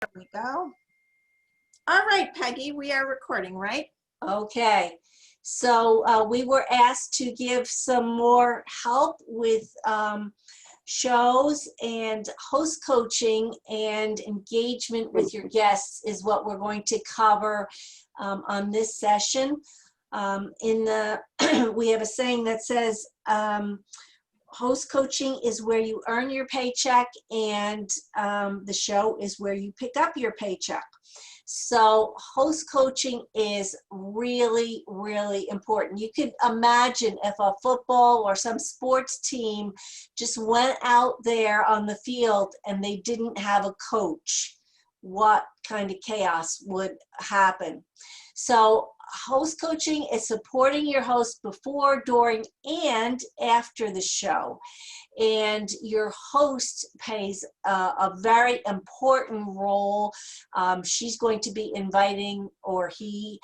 There we go. All right, Peggy, we are recording, right? Okay, so we were asked to give some more help with shows, and host coaching and engagement with your guests is what we're going to cover on this session. We have a saying that says, host coaching is where you earn your paycheck, and the show is where you pick up your paycheck. So host coaching is really, really important. You could imagine if a football or some sports team just went out there on the field and they didn't have a coach, what kind of chaos would happen? So host coaching is supporting your host before, during, and after the show. And your host plays a very important role. She's going to be inviting, or he,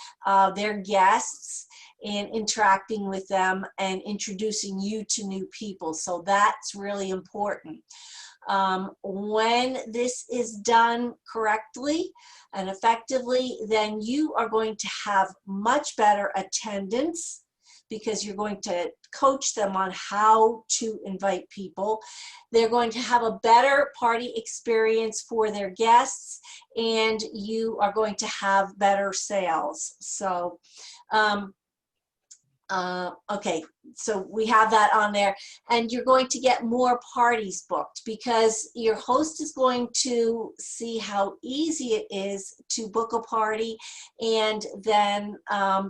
their guests, and interacting with them and introducing you to new people. So that's really important. When this is done correctly and effectively, then you are going to have much better attendance, because you're going to coach them on how to invite people. They're going to have a better party experience for their guests, and you are going to have better sales. So, okay, so we have that on there, and you're going to get more parties booked, because your host is going to see how easy it is to book a party, and then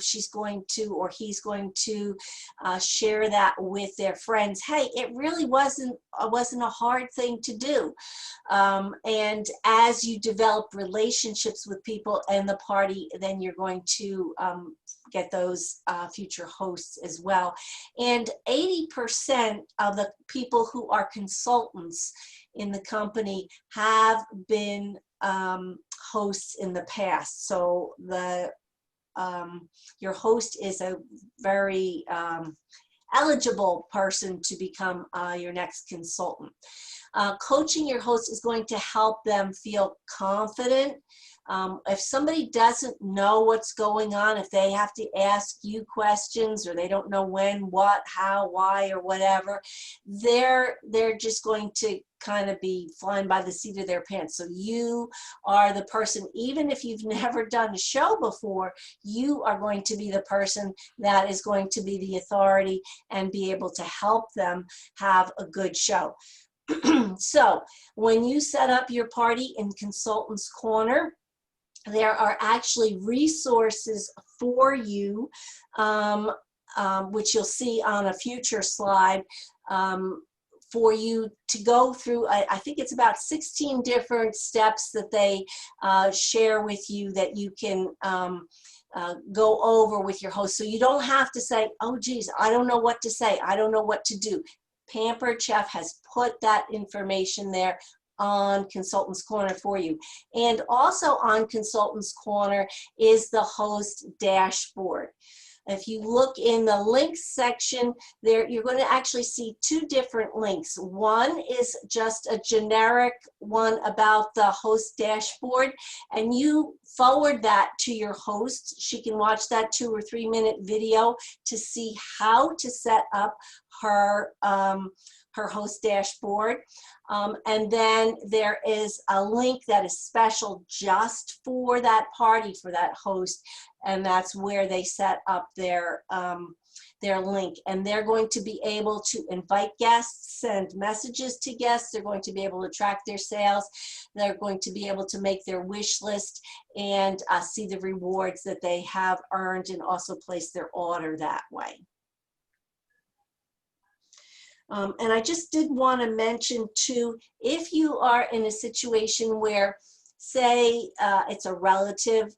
she's going to, or he's going to share that with their friends. Hey, it really wasn't a hard thing to do. And as you develop relationships with people in the party, then you're going to get those future hosts as well. And 80% of the people who are consultants in the company have been hosts in the past. So your host is a very eligible person to become your next consultant. Coaching your host is going to help them feel confident. If somebody doesn't know what's going on, if they have to ask you questions, or they don't know when, what, how, why, or whatever, they're just going to kind of be flying by the seat of their pants. So you are the person, even if you've never done a show before, you are going to be the person that is going to be the authority and be able to help them have a good show. So when you set up your party in Consultants Corner, there are actually resources for you, which you'll see on a future slide, for you to go through. I think it's about 16 different steps that they share with you that you can go over with your host. So you don't have to say, oh geez, I don't know what to say, I don't know what to do. Pampered Chef has put that information there on Consultants Corner for you. And also on Consultants Corner is the host dashboard. If you look in the links section there, you're going to actually see two different links. One is just a generic one about the host dashboard, and you forward that to your host. She can watch that 2 or 3 minute video to see how to set up her host dashboard. And then there is a link that is special just for that party, for that host, and that's where they set up their link. And they're going to be able to invite guests, send messages to guests, they're going to be able to track their sales, they're going to be able to make their wish list and see the rewards that they have earned, and also place their order that way. And I just did want to mention too, if you are in a situation where, say, it's a relative,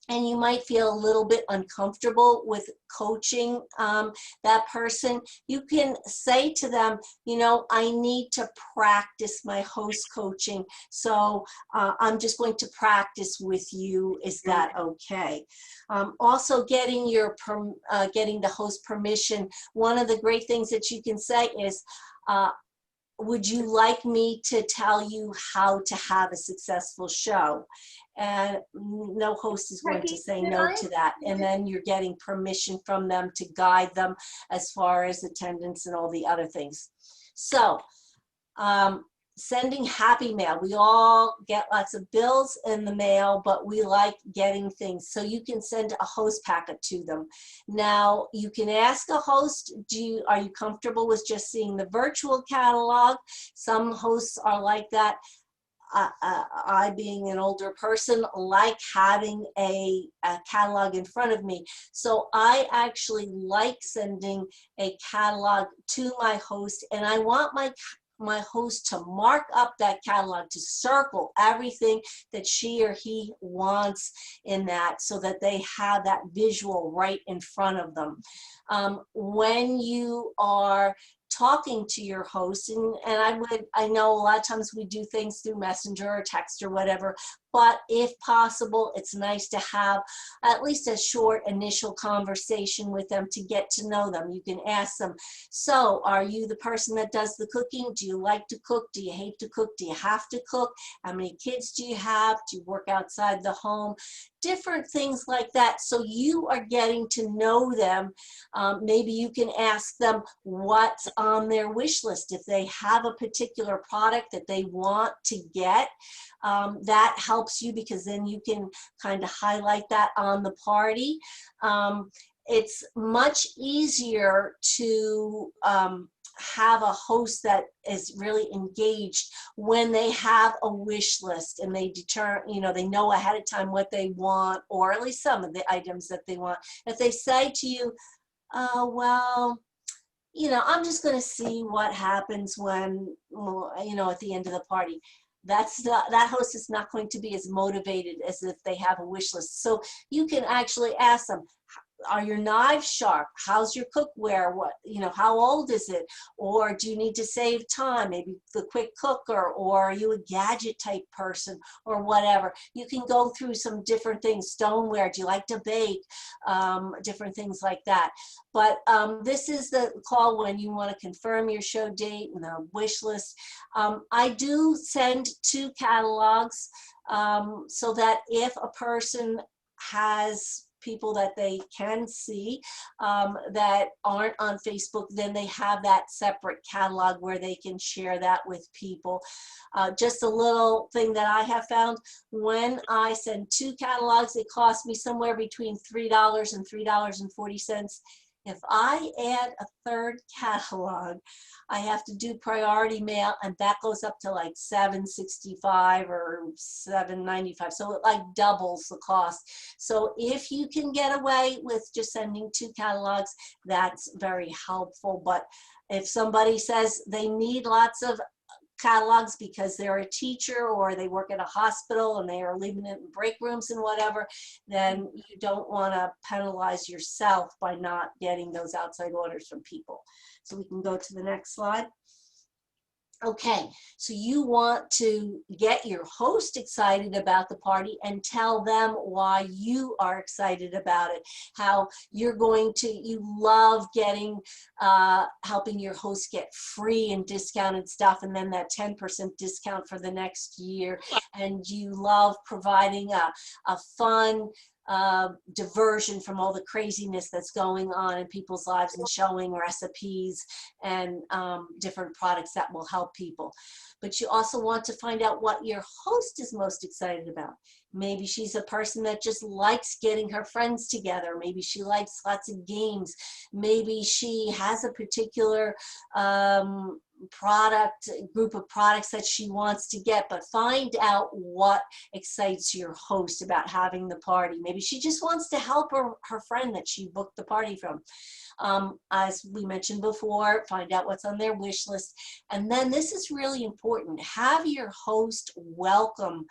and you might feel a little bit uncomfortable with coaching that person, you can say to them, you know, I need to practice my host coaching, so I'm just going to practice with you. Is that okay? Also, getting the host permission. One of the great things that you can say is, would you like me to tell you how to have a successful show? And no host is going to Peggy, say did no I- to that. And then you're getting permission from them to guide them as far as attendance and all the other things. So, sending happy mail. We all get lots of bills in the mail, but we like getting things. So you can send a host packet to them. Now, you can ask a host, are you comfortable with just seeing the virtual catalog? Some hosts are like that. I, being an older person, like having a catalog in front of me. So I actually like sending a catalog to my host, and I want my host to mark up that catalog, to circle everything that she or he wants in that, so that they have that visual right in front of them. When you are talking to your host, and I know a lot of times we do things through Messenger or text or whatever, but if possible, it's nice to have at least a short initial conversation with them to get to know them. You can ask them, so are you the person that does the cooking? Do you like to cook? Do you hate to cook? Do you have to cook? How many kids do you have? Do you work outside the home? Different things like that. So you are getting to know them. Maybe you can ask them what's on their wish list. If they have a particular product that they want to get, that helps you, because then you can kind of highlight that on the party. It's much easier to have a host that is really engaged when they have a wish list and they they know ahead of time what they want, or at least some of the items that they want. If they say to you, well, I'm just going to see what happens when, at the end of the party. That host is not going to be as motivated as if they have a wish list. So you can actually ask them, are your knives sharp? How's your cookware? How old is it? Or do you need to save time? Maybe the quick cooker, or are you a gadget type person, or whatever? You can go through some different things. Stoneware, do you like to bake? Different things like that. But this is the call when you want to confirm your show date and the wish list. I do send 2 catalogs so that if a person has people that they can see that aren't on Facebook, then they have that separate catalog where they can share that with people. Just a little thing that I have found, when I send 2 catalogs, it costs me somewhere between $3 and $3.40. If I add a 3rd catalog, I have to do priority mail, and that goes up to like $7.65 or $7.95. So it like doubles the cost. So if you can get away with just sending 2 catalogs, that's very helpful. But if somebody says they need lots of catalogs because they're a teacher or they work at a hospital and they are leaving it in break rooms and whatever, then you don't want to penalize yourself by not getting those outside orders from people. So we can go to the next slide. Okay, so you want to get your host excited about the party and tell them why you are excited about it, how you love getting, helping your host get free and discounted stuff, and then that 10% discount for the next year. And you love providing a fun, diversion from all the craziness that's going on in people's lives, and showing recipes and different products that will help people. But you also want to find out what your host is most excited about. Maybe she's a person that just likes getting her friends together. Maybe she likes lots of games. Maybe she has a particular group of products that she wants to get. But find out what excites your host about having the party. Maybe she just wants to help her friend that she booked the party from. As we mentioned before, find out what's on their wish list. And then this is really important. Have your host welcome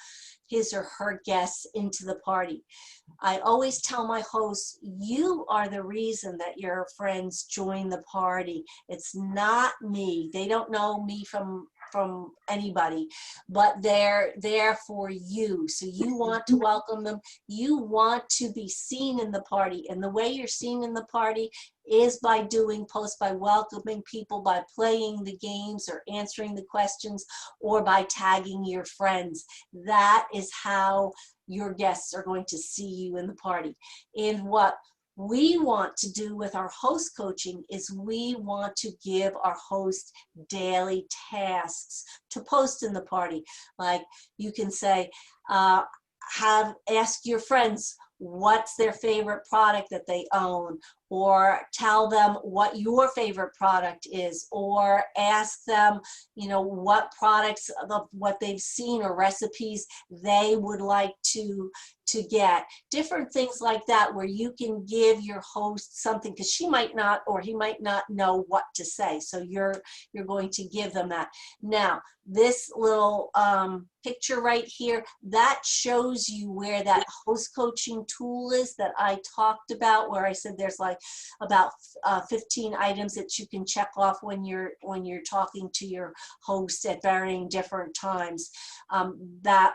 his or her guests into the party. I always tell my hosts, you are the reason that your friends join the party. It's not me. They don't know me from from anybody, but they're there for you. So you want to welcome them. You want to be seen in the party. And the way you're seen in the party is by doing posts, by welcoming people, by playing the games or answering the questions, or by tagging your friends. That is how your guests are going to see you in the party. And what we want to do with our host coaching is we want to give our host daily tasks to post in the party. Like you can say, ask your friends what's their favorite product that they own, or tell them what your favorite product is, or ask them, you know, what products, what they've seen or recipes they would like to get. Different things like that, where you can give your host something, because she might not, or he might not know what to say. So you're going to give them that. Now, this little picture right here, that shows you where that host coaching tool is that I talked about, where I said there's like about 15 items that you can check off when you're talking to your host at varying different times. That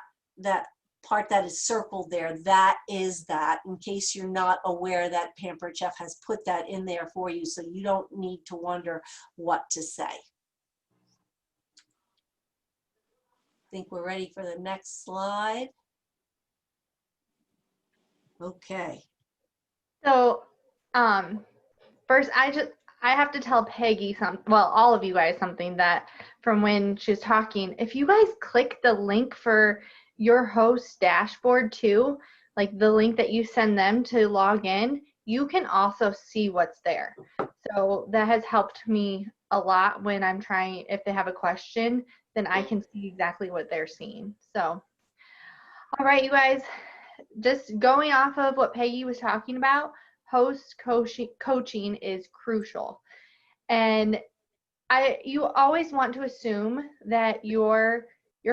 part that is circled there, that is that, in case you're not aware that Pampered Chef has put that in there for you, so you don't need to wonder what to say. I think we're ready for the next slide. Okay. So, first I have to tell Peggy well, all of you guys something, that from when she was talking, if you guys click the link for your host dashboard too, like the link that you send them to log in, you can also see what's there. So that has helped me a lot when I'm trying, if they have a question, then I can see exactly what they're seeing. So, all right, you guys, just going off of what Peggy was talking about, host coaching is crucial. And you always want to assume that your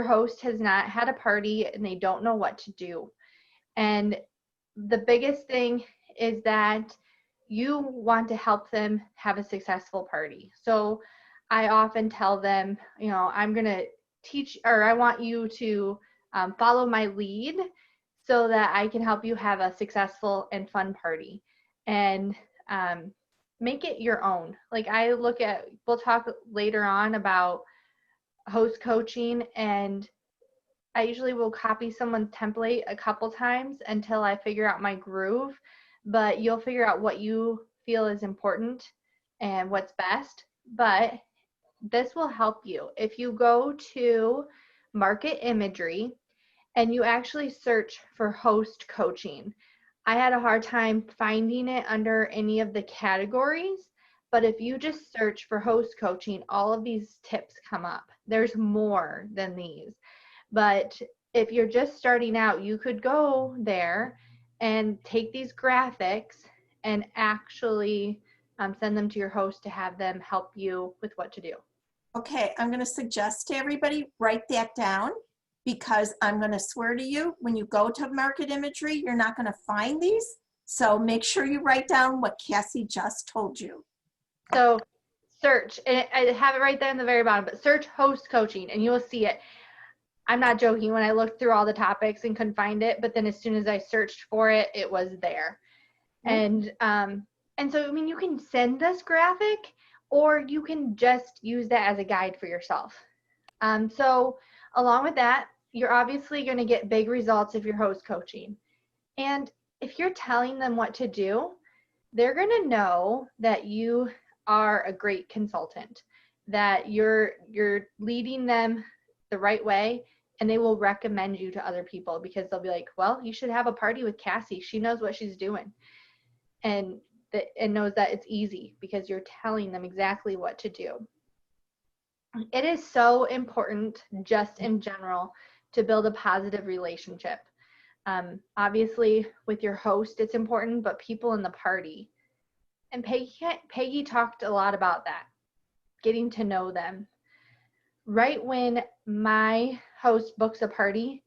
host has not had a party and they don't know what to do. And the biggest thing is that you want to help them have a successful party. So I often tell them, you know, I'm going to teach, or I want you to follow my lead so that I can help you have a successful and fun party. And make it your own. Like we'll talk later on about host coaching, and I usually will copy someone's template a couple times until I figure out my groove, but you'll figure out what you feel is important and what's best. But this will help you. If you go to Market Imagery and you actually search for host coaching, I had a hard time finding it under any of the categories, but if you just search for host coaching, all of these tips come up. There's more than these. But if you're just starting out, you could go there and take these graphics and actually send them to your host to have them help you with what to do. Okay, I'm going to suggest to everybody, write that down, because I'm going to swear to you, when you go to Market Imagery, you're not going to find these. So make sure you write down what Cassie just told you. So search, and I have it right there in the very bottom, but search host coaching and you'll see it. I'm not joking. When I looked through all the topics and couldn't find it, but then as soon as I searched for it, it was there. Mm-hmm. And so, I mean, you can send this graphic, or you can just use that as a guide for yourself. So along with that, you're obviously going to get big results if you're host coaching. And if you're telling them what to do, they're going to know that you are a great consultant, that you're leading them the right way, and they will recommend you to other people, because they'll be like, well, you should have a party with Cassie. She knows what she's doing. And knows that it's easy because you're telling them exactly what to do. It is so important, just in general, to build a positive relationship. Obviously, with your host, it's important, but people in the party. And Peggy talked a lot about that, getting to know them. Right when my host books a party,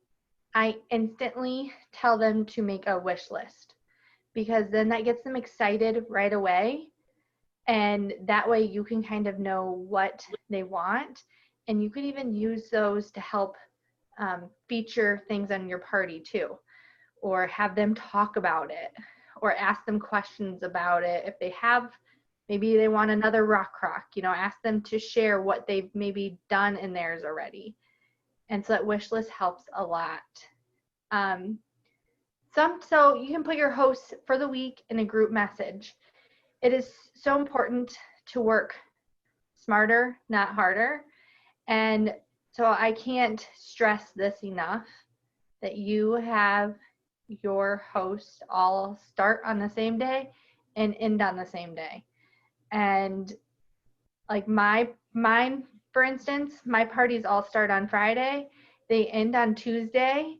I instantly tell them to make a wish list, because then that gets them excited right away. And that way you can kind of know what they want And you can even use those to help feature things on your party too, or have them talk about it, or ask them questions about it. If they have, maybe they want another rock, ask them to share what they've maybe done in theirs already. And so that wish list helps a lot. So you can put your hosts for the week in a group message. It is so important to work smarter, not harder. And so I can't stress this enough, that you have your hosts all start on the same day and end on the same day. And like mine, for instance, my parties all start on Friday, they end on Tuesday,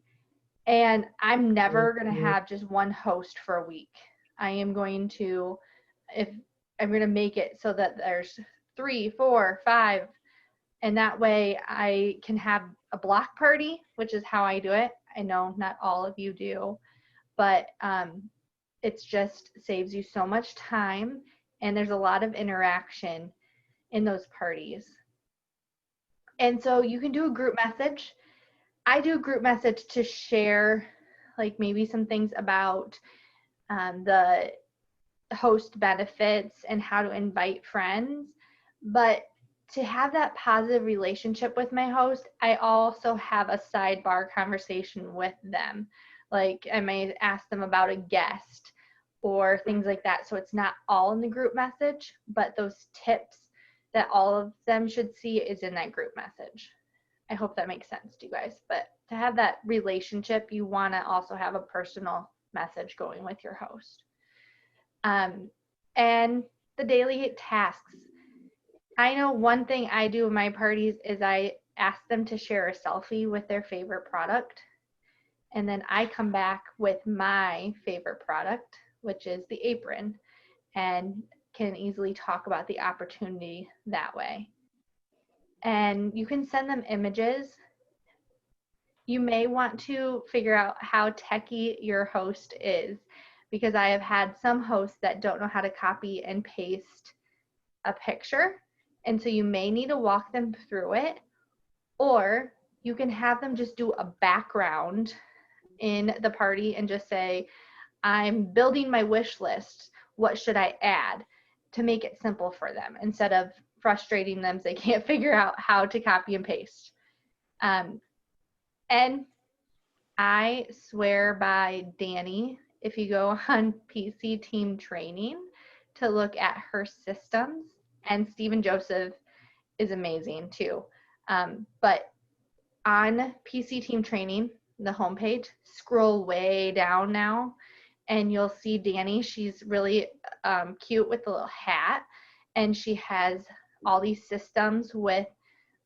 and I'm never going to have just one host for a week. I am going to, if I'm going to make it so that there's 3, 4, 5, and that way I can have a block party, which is how I do it. I know not all of you do, but it's just saves you so much time, and there's a lot of interaction in those parties. And so you can do a group message. I do a group message to share like maybe some things about the host benefits and how to invite friends. But to have that positive relationship with my host, I also have a sidebar conversation with them. Like I may ask them about a guest or things like that. So it's not all in the group message, but those tips that all of them should see is in that group message. I hope that makes sense to you guys. But to have that relationship, you want to also have a personal message going with your host. And the daily tasks. I know one thing I do in my parties is I ask them to share a selfie with their favorite product. And then I come back with my favorite product, which is the apron, and can easily talk about the opportunity that way. And you can send them images. You may want to figure out how techie your host is, because I have had some hosts that don't know how to copy and paste a picture. And so you may need to walk them through it, or you can have them just do a background in the party and just say, I'm building my wish list. What should I add, to make it simple for them instead of frustrating them so they can't figure out how to copy and paste. And I swear by Dani, if you go on PC Team Training to look at her systems, and Stephen Joseph is amazing too. But on PC Team Training, the homepage, scroll way down now, and you'll see Dani. She's really cute with the little hat, and she has all these systems with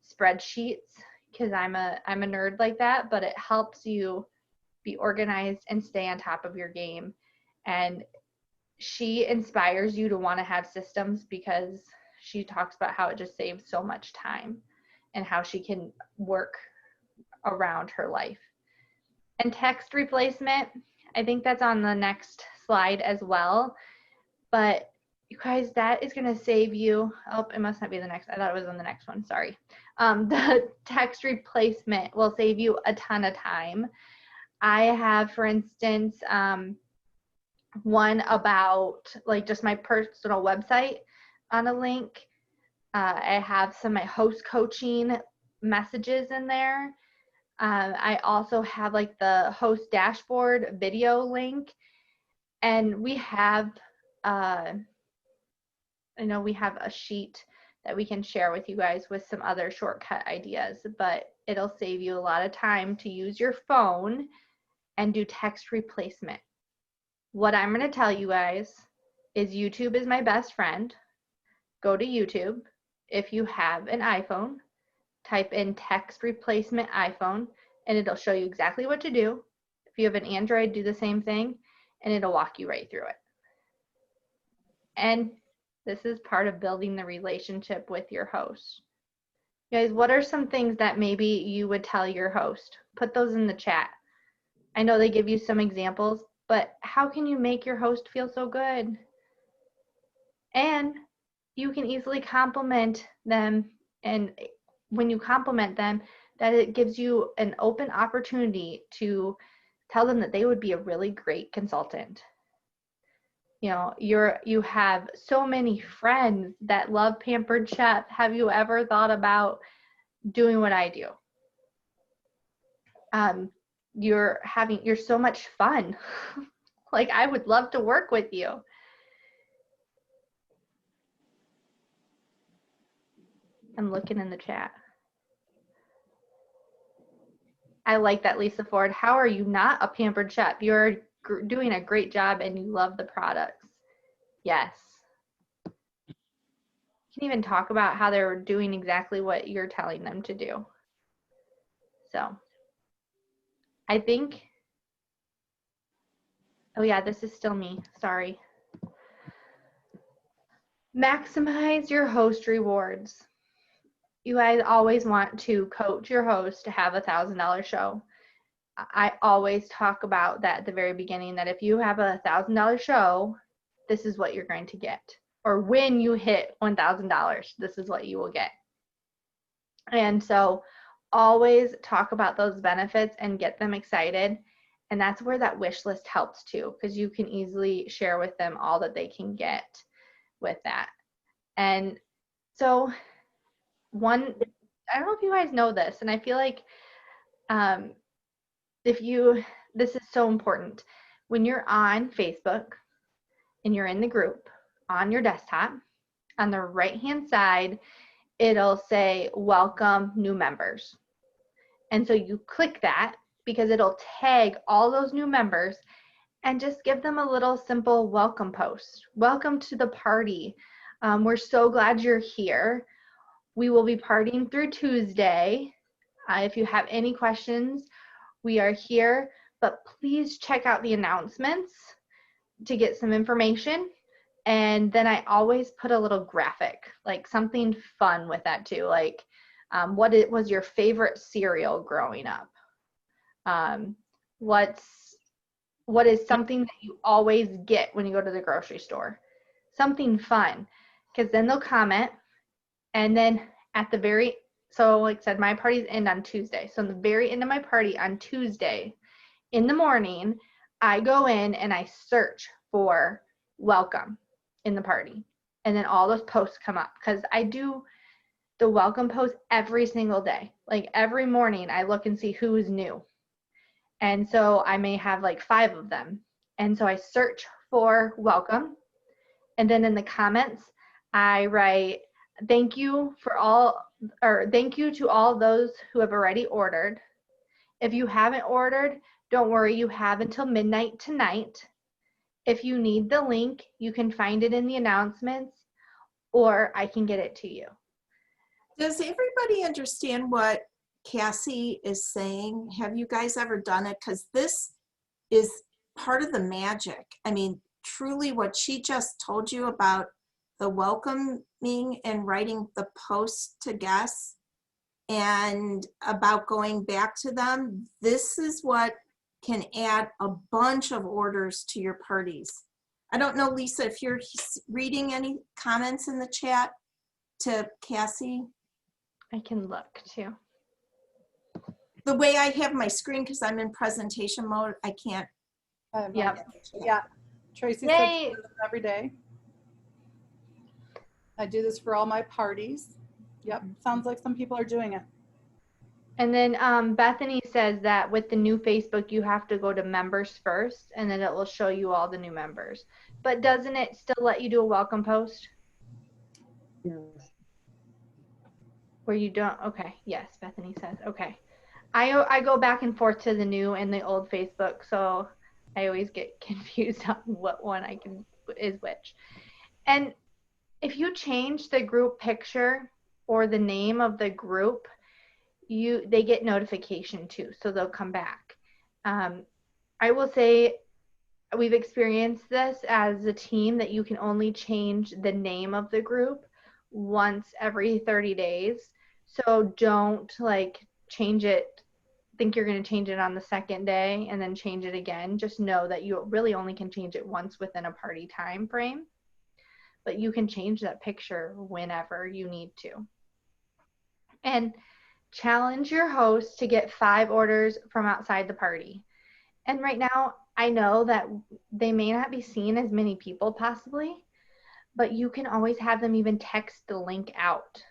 spreadsheets, because I'm a nerd like that, but it helps you be organized and stay on top of your game. And she inspires you to want to have systems, because she talks about how it just saves so much time and how she can work around her life. And text replacement, I think that's on the next slide as well. But you guys, that is going to save you. Oh, it must not be the next. I thought it was on the next one. Sorry. The text replacement will save you a ton of time. I have, for instance, one about like just my personal website on a link. I have some of my host coaching messages in there. I also have like the host dashboard video link, and we have we have a sheet that we can share with you guys with some other shortcut ideas, but it'll save you a lot of time to use your phone and do text replacement. What I'm going to tell you guys is YouTube is my best friend. Go to YouTube. If you have an iPhone, type in text replacement iPhone, and it'll show you exactly what to do. If you have an Android, do the same thing, and it'll walk you right through it. And this is part of building the relationship with your host. Guys, what are some things that maybe you would tell your host? Put those in the chat. I know they give you some examples, but how can you make your host feel so good? And you can easily compliment them and when you compliment them, that it gives you an open opportunity to tell them that they would be a really great consultant. You know, you have so many friends that love Pampered Chef. Have you ever thought about doing what I do? You're so much fun. Like, I would love to work with you. I'm looking in the chat. I like that, Lisa Ford. How are you not a Pampered Chef? You're doing a great job and you love the products. Yes. You can even talk about how they're doing exactly what you're telling them to do. So I think, oh yeah, this is still me. Sorry. Maximize your host rewards. You guys always want to coach your host to have $1,000 show. I always talk about that at the very beginning, that if you have $1,000 show, this is what you're going to get. Or when you hit $1,000, this is what you will get. And so always talk about those benefits and get them excited. And that's where that wish list helps too, because you can easily share with them all that they can get with that. And so I don't know if you guys know this, and I feel like this is so important. When you're on Facebook and you're in the group on your desktop, on the right-hand side, it'll say welcome new members. And so you click that because it'll tag all those new members and just give them a little simple welcome post. Welcome to the party. We're so glad you're here. We will be partying through Tuesday. If you have any questions, we are here, but please check out the announcements to get some information. And then I always put a little graphic, like something fun with that too, like what was your favorite cereal growing up? What is something that you always get when you go to the grocery store? Something fun, because then they'll comment. And then so like I said, my parties end on Tuesday. So in the very end of my party on Tuesday in the morning, I go in and I search for welcome in the party. And then all those posts come up because I do the welcome post every single day. Like every morning I look and see who is new. And so I may have like 5 of them. And so I search for welcome. And then in the comments, I write, thank you to all those who have already ordered. If you haven't ordered, don't worry, you have until midnight tonight. If you need the link, you can find it in the announcements, or I can get it to you. Does everybody understand what Cassie is saying? Have you guys ever done it? Because this is part of the magic. I mean, truly what she just told you about the welcoming and writing the post to guests and about going back to them, this is what can add a bunch of orders to your parties. I don't know, Lisa, if you're reading any comments in the chat to Cassie. I can look too. The way I have my screen, because I'm in presentation mode, I can't. Yep. Yeah. Tracy said she does it every day. I do this for all my parties. Yep. Sounds like some people are doing it. And then Bethany says that with the new Facebook, you have to go to members first, and then it will show you all the new members. But doesn't it still let you do a welcome post? Yes. Where you don't? Okay. Yes, Bethany says. Okay. I go back and forth to the new and the old Facebook, so I always get confused on what one is which. And if you change the group picture or the name of the group, they get notification too, so they'll come back. I will say we've experienced this as a team that you can only change the name of the group once every 30 days. So don't like change it, think you're going to change it on the second day and then change it again. Just know that you really only can change it once within a party time frame, but you can change that picture whenever you need to. and challenge your host to get 5 orders from outside the party. And right now, I know that they may not be seeing as many people possibly, but you can always have them even text the link out.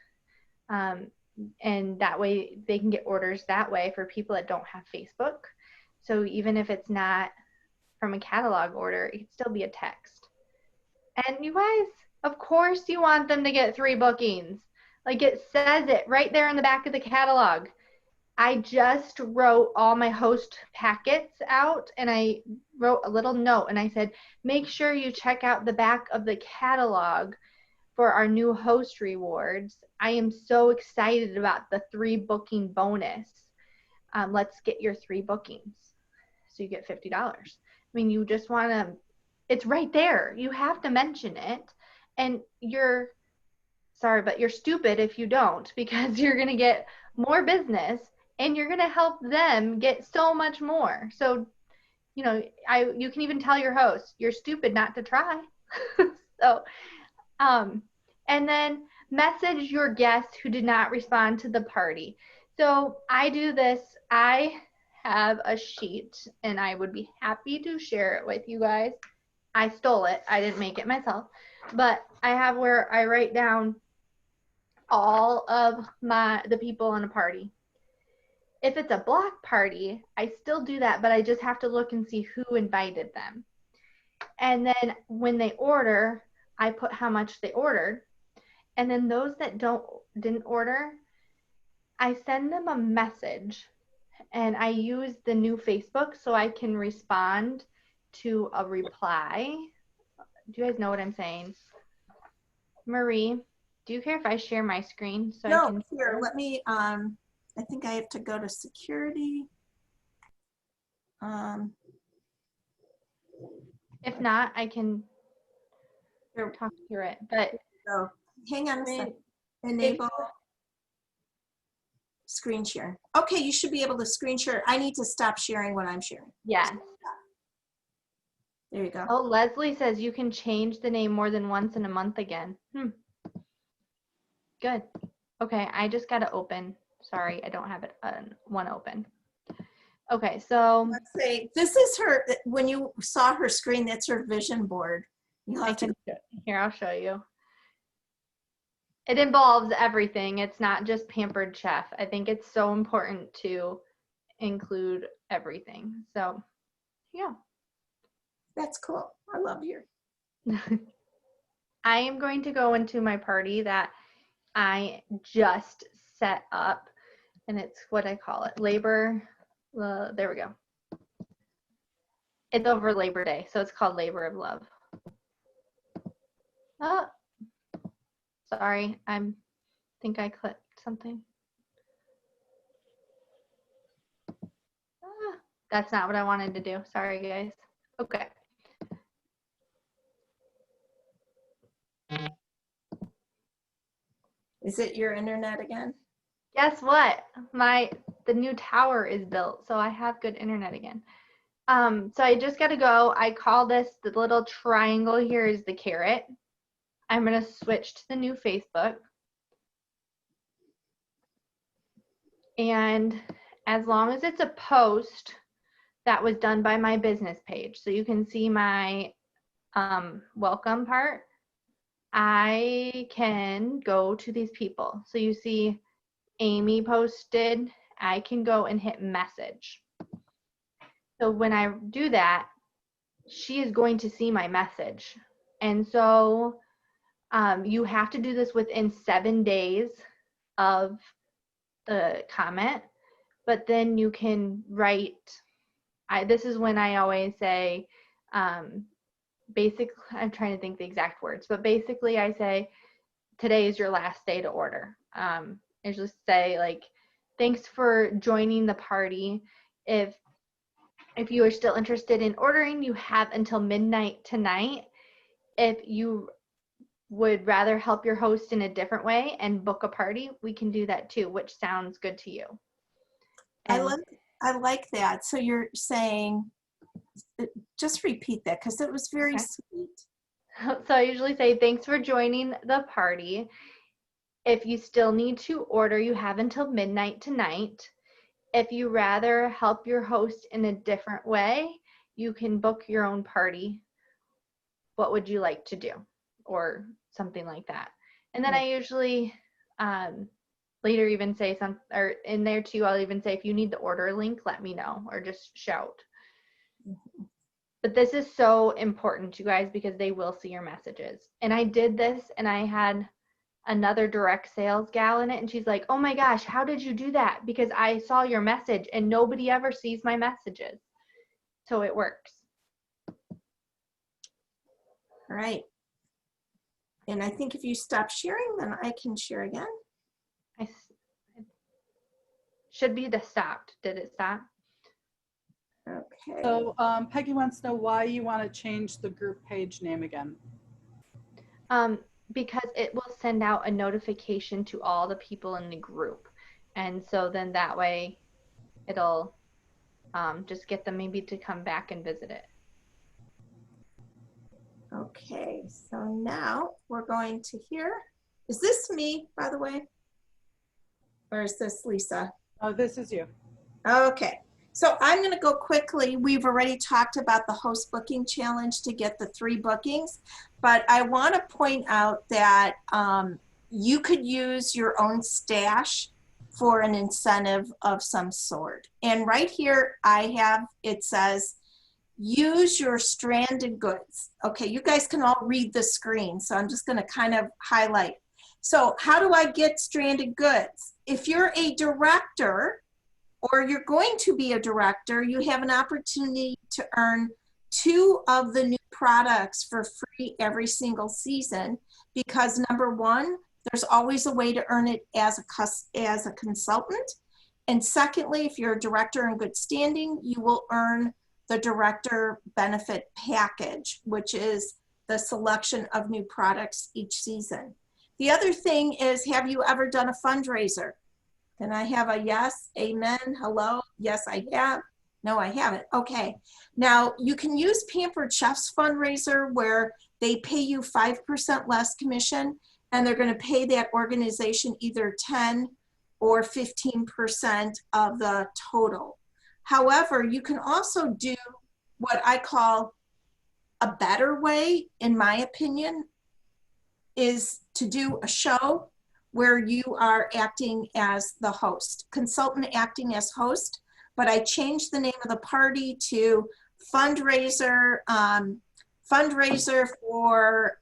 And that way they can get orders that way for people that don't have Facebook. So even if it's not from a catalog order, it can still be a text. And you guys, of course you want them to get 3 bookings. Like it says it right there in the back of the catalog. I just wrote all my host packets out and I wrote a little note and I said, make sure you check out the back of the catalog for our new host rewards. I am so excited about the 3 booking bonus. Let's get your 3 bookings. So you get $50. I mean, you just want to, it's right there. You have to mention it. And you're stupid if you don't, because you're going to get more business and you're going to help them get so much more. So, you know, you can even tell your host, you're stupid not to try. So, and then message your guests who did not respond to the party. So I do this. I have a sheet and I would be happy to share it with you guys. I stole it. I didn't make it myself, but I have where I write down all of the people on a party. If it's a block party, I still do that, but I just have to look and see who invited them. And then when they order, I put how much they ordered. And then those that didn't order, I send them a message and I use the new Facebook so I can respond to a reply. Do you guys know what I'm saying? Marie, do you care if I share my screen so I No, can here, let me, I think I have to go to security. If not, I can Here, talk through it. But so hang on a second. if Enable screen share. Okay, you should be able to screen share. I need to stop sharing what I'm sharing. yeah. There you go. Oh, Leslie says you can change the name more than once in a month again. Good. Okay, I just got to open. Sorry, I don't have it one open. Okay, so Let's say this is her, when you saw her screen, that's her vision board. You'll I have to, can, here, I'll show you. It involves everything. It's not just Pampered Chef. I think it's so important to include everything. So, yeah. that's cool. I love your. I am going to go into my party that I just set up, and it's what I call it, Labor. There we go. It's over Labor Day, so it's called Labor of Love. Oh, sorry, I think I clicked something. That's not what I wanted to do. Sorry, guys. Okay. Is it your internet again? Guess what? The new tower is built, so I have good internet again. So I just got to go. I call this, the little triangle here is the carrot. I'm going to switch to the new Facebook. And as long as it's a post that was done by my business page, so you can see my welcome part, I can go to these people. So you see Amy posted, I can go and hit message. So when I do that, she is going to see my message. And so you have to do this within 7 days of the comment, but then you can write, this is when I always say, basically, I'm trying to think the exact words, but basically I say, today is your last day to order. I just say like, thanks for joining the party. If you are still interested in ordering, you have until midnight tonight. If you would rather help your host in a different way and book a party, we can do that too, which sounds good to you. I like that. So you're saying, just repeat that because it was very Okay. sweet. So I usually say, thanks for joining the party. If you still need to order, you have until midnight tonight. If you rather help your host in a different way, you can book your own party. What would you like to do? Or something like that. And then I usually later even say or in there too, I'll even say, if you need the order link, let me know, or just shout. But this is so important, you guys, because they will see your messages. And I did this, and I had another direct sales gal in it, and she's like, oh my gosh, how did you do that? Because I saw your message and nobody ever sees my messages. So it works. All right. And I think if you stop sharing, then I can share again. It should be the stopped. Did it stop? Okay. So Peggy wants to know why you want to change the group page name again. Because it will send out a notification to all the people in the group. And so then that way it'll just get them maybe to come back and visit it. Okay, so now we're going to hear, is this me, by the way? Or is this Lisa? Oh, this is you. Okay, so I'm going to go quickly. We've already talked about the host booking challenge to get the 3 bookings, but I want to point out that you could use your own stash for an incentive of some sort. And right here I have, it says, use your stranded goods. Okay, you guys can all read the screen, so I'm just going to kind of highlight. So how do I get stranded goods? If you're a director, or you're going to be a director, you have an opportunity to earn 2 of the new products for free every single season, because number 1, there's always a way to earn it as a consultant. And secondly, if you're a director in good standing, you will earn the director benefit package, which is the selection of new products each season. The other thing is, have you ever done a fundraiser? Can I have a yes, amen, hello? Yes, I have. No, I haven't. Okay. Now, you can use Pampered Chef's fundraiser where they pay you 5% less commission, and they're going to pay that organization either 10 or 15% of the total. However, you can also do what I call a better way, in my opinion, is to do a show where you are acting as the host, consultant acting as host, but I changed the name of the party to fundraiser for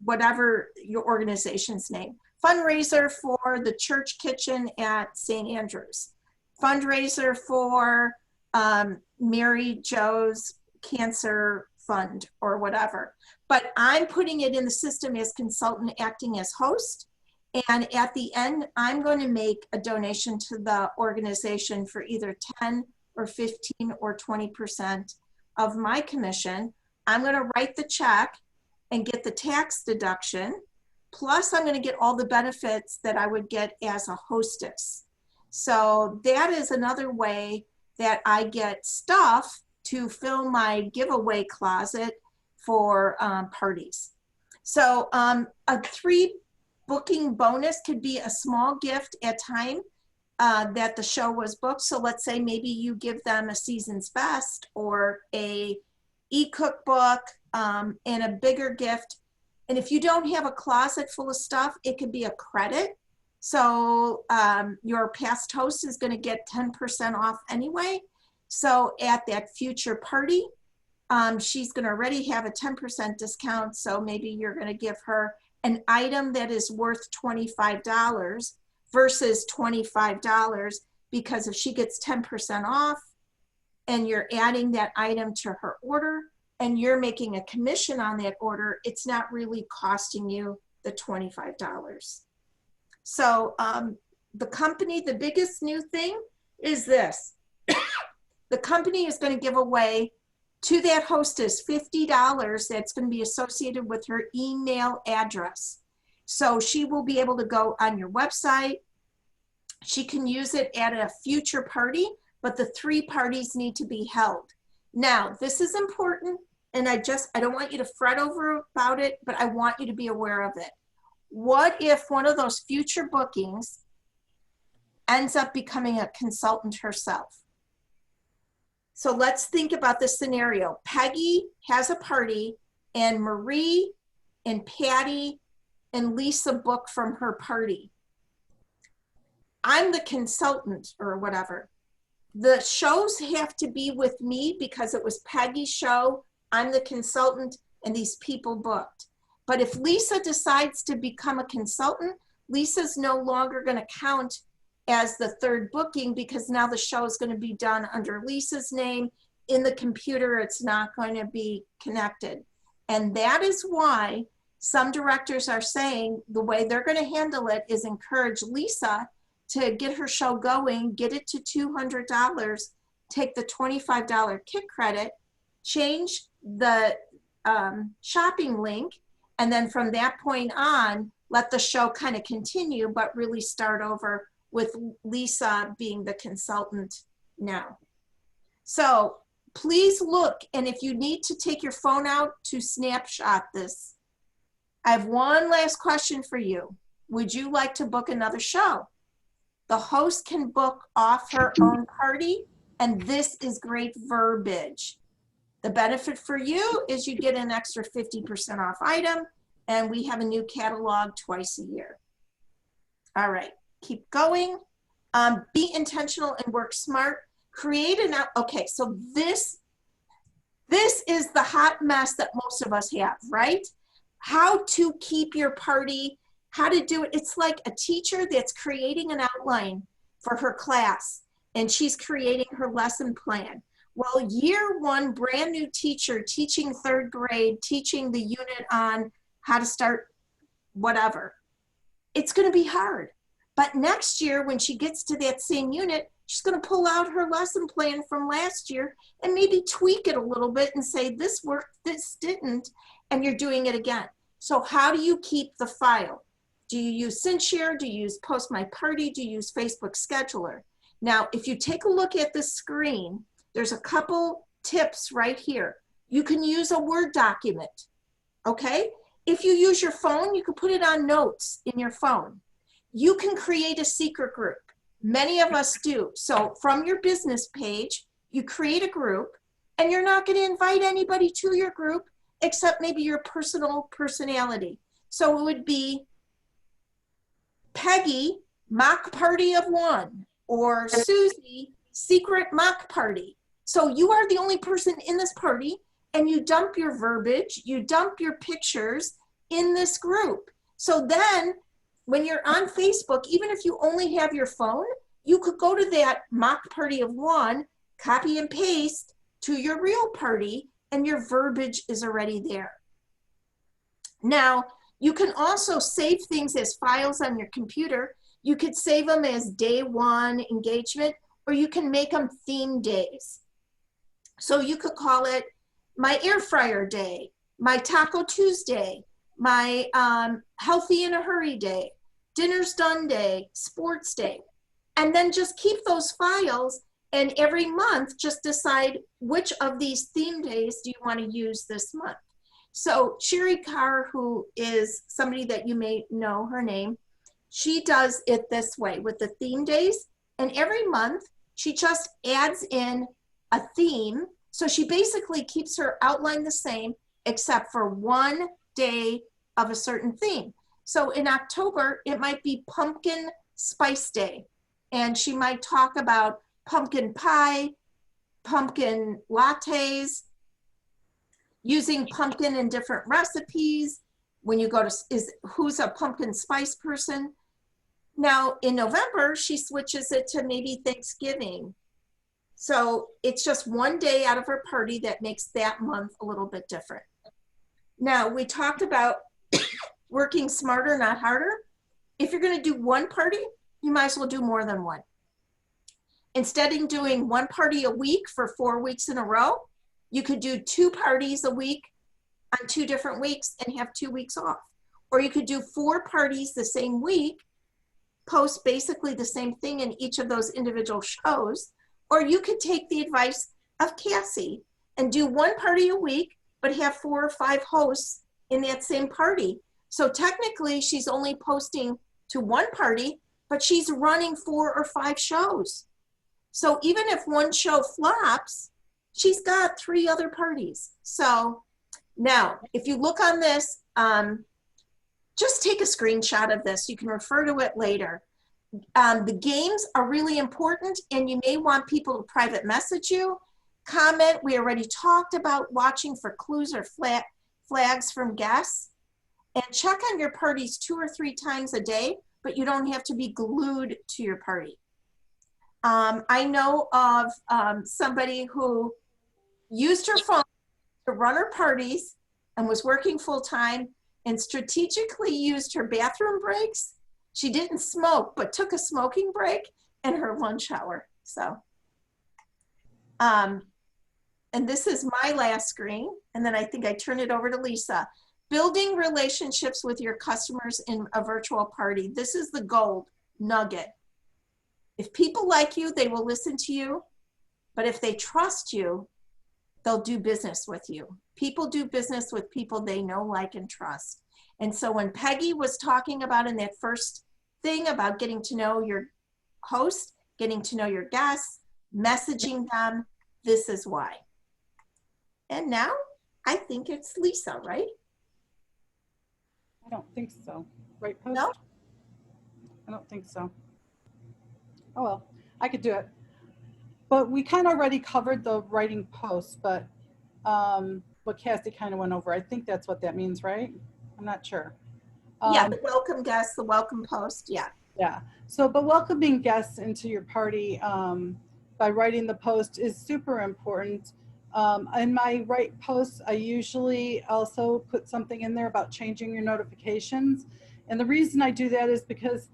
whatever your organization's name. Fundraiser for the church kitchen at St. Andrews. Fundraiser for Mary Jo's Cancer Fund or whatever. But I'm putting it in the system as consultant acting as host. And at the end, I'm going to make a donation to the organization for either 10 or 15 or 20% of my commission. I'm going to write the check and get the tax deduction. Plus, I'm going to get all the benefits that I would get as a hostess. So that is another way that I get stuff to fill my giveaway closet for parties. So a 3 booking bonus could be a small gift at time that the show was booked. So let's say maybe you give them a season's best or a e-cookbook and a bigger gift. And if you don't have a closet full of stuff, it could be a credit. So your past host is going to get 10% off anyway. So at that future party, she's going to already have a 10% discount. So maybe you're going to give her an item that is worth $25 versus $25, because if she gets 10% off and you're adding that item to her order and you're making a commission on that order, it's not really costing you the $25. So the company, the biggest new thing is this. The company is going to give away to that hostess $50 that's going to be associated with her email address. So she will be able to go on your website. She can use it at a future party, but the 3 parties need to be held. Now, this is important, and I don't want you to fret over about it, but I want you to be aware of it. what if one of those future bookings ends up becoming a consultant herself? So let's think about this scenario. Peggy has a party and Marie and Patty and Lisa book from her party. I'm the consultant or whatever. The shows have to be with me because it was Peggy's show. I'm the consultant and these people booked. But if Lisa decides to become a consultant, Lisa's no longer going to count as the third booking because now the show is going to be done under Lisa's name. In the computer, it's not going to be connected. And that is why some directors are saying the way they're going to handle it is encourage Lisa to get her show going, get it to $200, take the $25 kit credit, change the shopping link, and then from that point on, let the show kind of continue, but really start over with Lisa being the consultant now. So please look, and if you need to take your phone out to snapshot this, I have one last question for you. Would you like to book another show? The host can book off her own party, and this is great verbiage. The benefit for you is you get an extra 50% off item, and we have a new catalog twice a year. All right, keep going. Be intentional and work smart. Create an out. Okay, so this is the hot mess that most of us have, right? How to keep your party, how to do it. It's like a teacher that's creating an outline for her class and she's creating her lesson plan. Well, year one, brand new teacher teaching third grade, teaching the unit on how to start whatever. It's going to be hard. But next year, when she gets to that same unit, she's going to pull out her lesson plan from last year and maybe tweak it a little bit and say, this worked, this didn't, and you're doing it again. So how do you keep the file? Do you use SendShare? Do you use Post My Party? Do you use Facebook Scheduler? Now, if you take a look at this screen, there's a couple tips right here. You can use a Word document, okay? If you use your phone, you can put it on notes in your phone. You can create a secret group. Many of us do. So from your business page, you create a group and you're not going to invite anybody to your group except maybe your personal personality. So it would be Peggy, mock party of one, or Susie, secret mock party. So you are the only person in this party and you dump your verbiage, you dump your pictures in this group. So then when you're on Facebook, even if you only have your phone, you could go to that mock party of one, copy and paste to your real party, and your verbiage is already there. Now, you can also save things as files on your computer. You could save them as day one engagement, or you can make them theme days. So you could call it my air fryer day, my Taco Tuesday, my healthy in a hurry day, dinner's done day, sports day. And then just keep those files, and every month just decide which of these theme days do you want to use this month. So Sherry Carr, who is somebody that you may know her name, she does it this way with the theme days. And every month she just adds in a theme. So she basically keeps her outline the same, except for one day of a certain theme. So in October, it might be Pumpkin Spice Day. And she might talk about pumpkin pie, pumpkin lattes, using pumpkin in different recipes. When you go to, who's a pumpkin spice person? Now in November, she switches it to maybe Thanksgiving. So it's just one day out of her party that makes that month a little bit different. Now we talked about working smarter, not harder. If you're gonna do one party, you might as well do more than one. Instead of doing one party a week for 4 weeks in a row, you could do 2 parties a week on 2 different weeks and have 2 weeks off. Or you could do 4 parties the same week, post basically the same thing in each of those individual shows. Or you could take the advice of Cassie and do 1 party a week, but have 4 or 5 hosts in that same party. So technically she's only posting to one party, but she's running 4 or 5 shows. So even if one show flops, she's got 3 other parties. So now, if you look on this, just take a screenshot of this. You can refer to it later. The games are really important, and you may want people to private message you. Comment, we already talked about watching for clues or flags from guests. And check on your parties 2 or 3 times a day, but you don't have to be glued to your party. I know of somebody who used her phone to run her parties and was working full-time and strategically used her bathroom breaks. She didn't smoke, but took a smoking break and her lunch hour. So, and this is my last screen. And then I think I turn it over to Lisa. Building relationships with your customers in a virtual party. This is the gold nugget. If people like you, they will listen to you. But if they trust you, they'll do business with you. People do business with people they know, like, and trust. And so when Peggy was talking about in that first thing about getting to know your host, getting to know your guests, messaging them, this is why. And now I think it's Lisa, right? I don't think so. Right, Post? No? I don't think so. Oh, well, I could do it. But we kind of already covered the writing posts, but what Cassie kind of went over. I think that's what that means, right? I'm not sure. Yeah, the welcome guests, the welcome post, yeah. Yeah. So, but welcoming guests into your party by writing the post is super important. In my write posts, I usually also put something in there about changing your notifications. And the reason I do that is because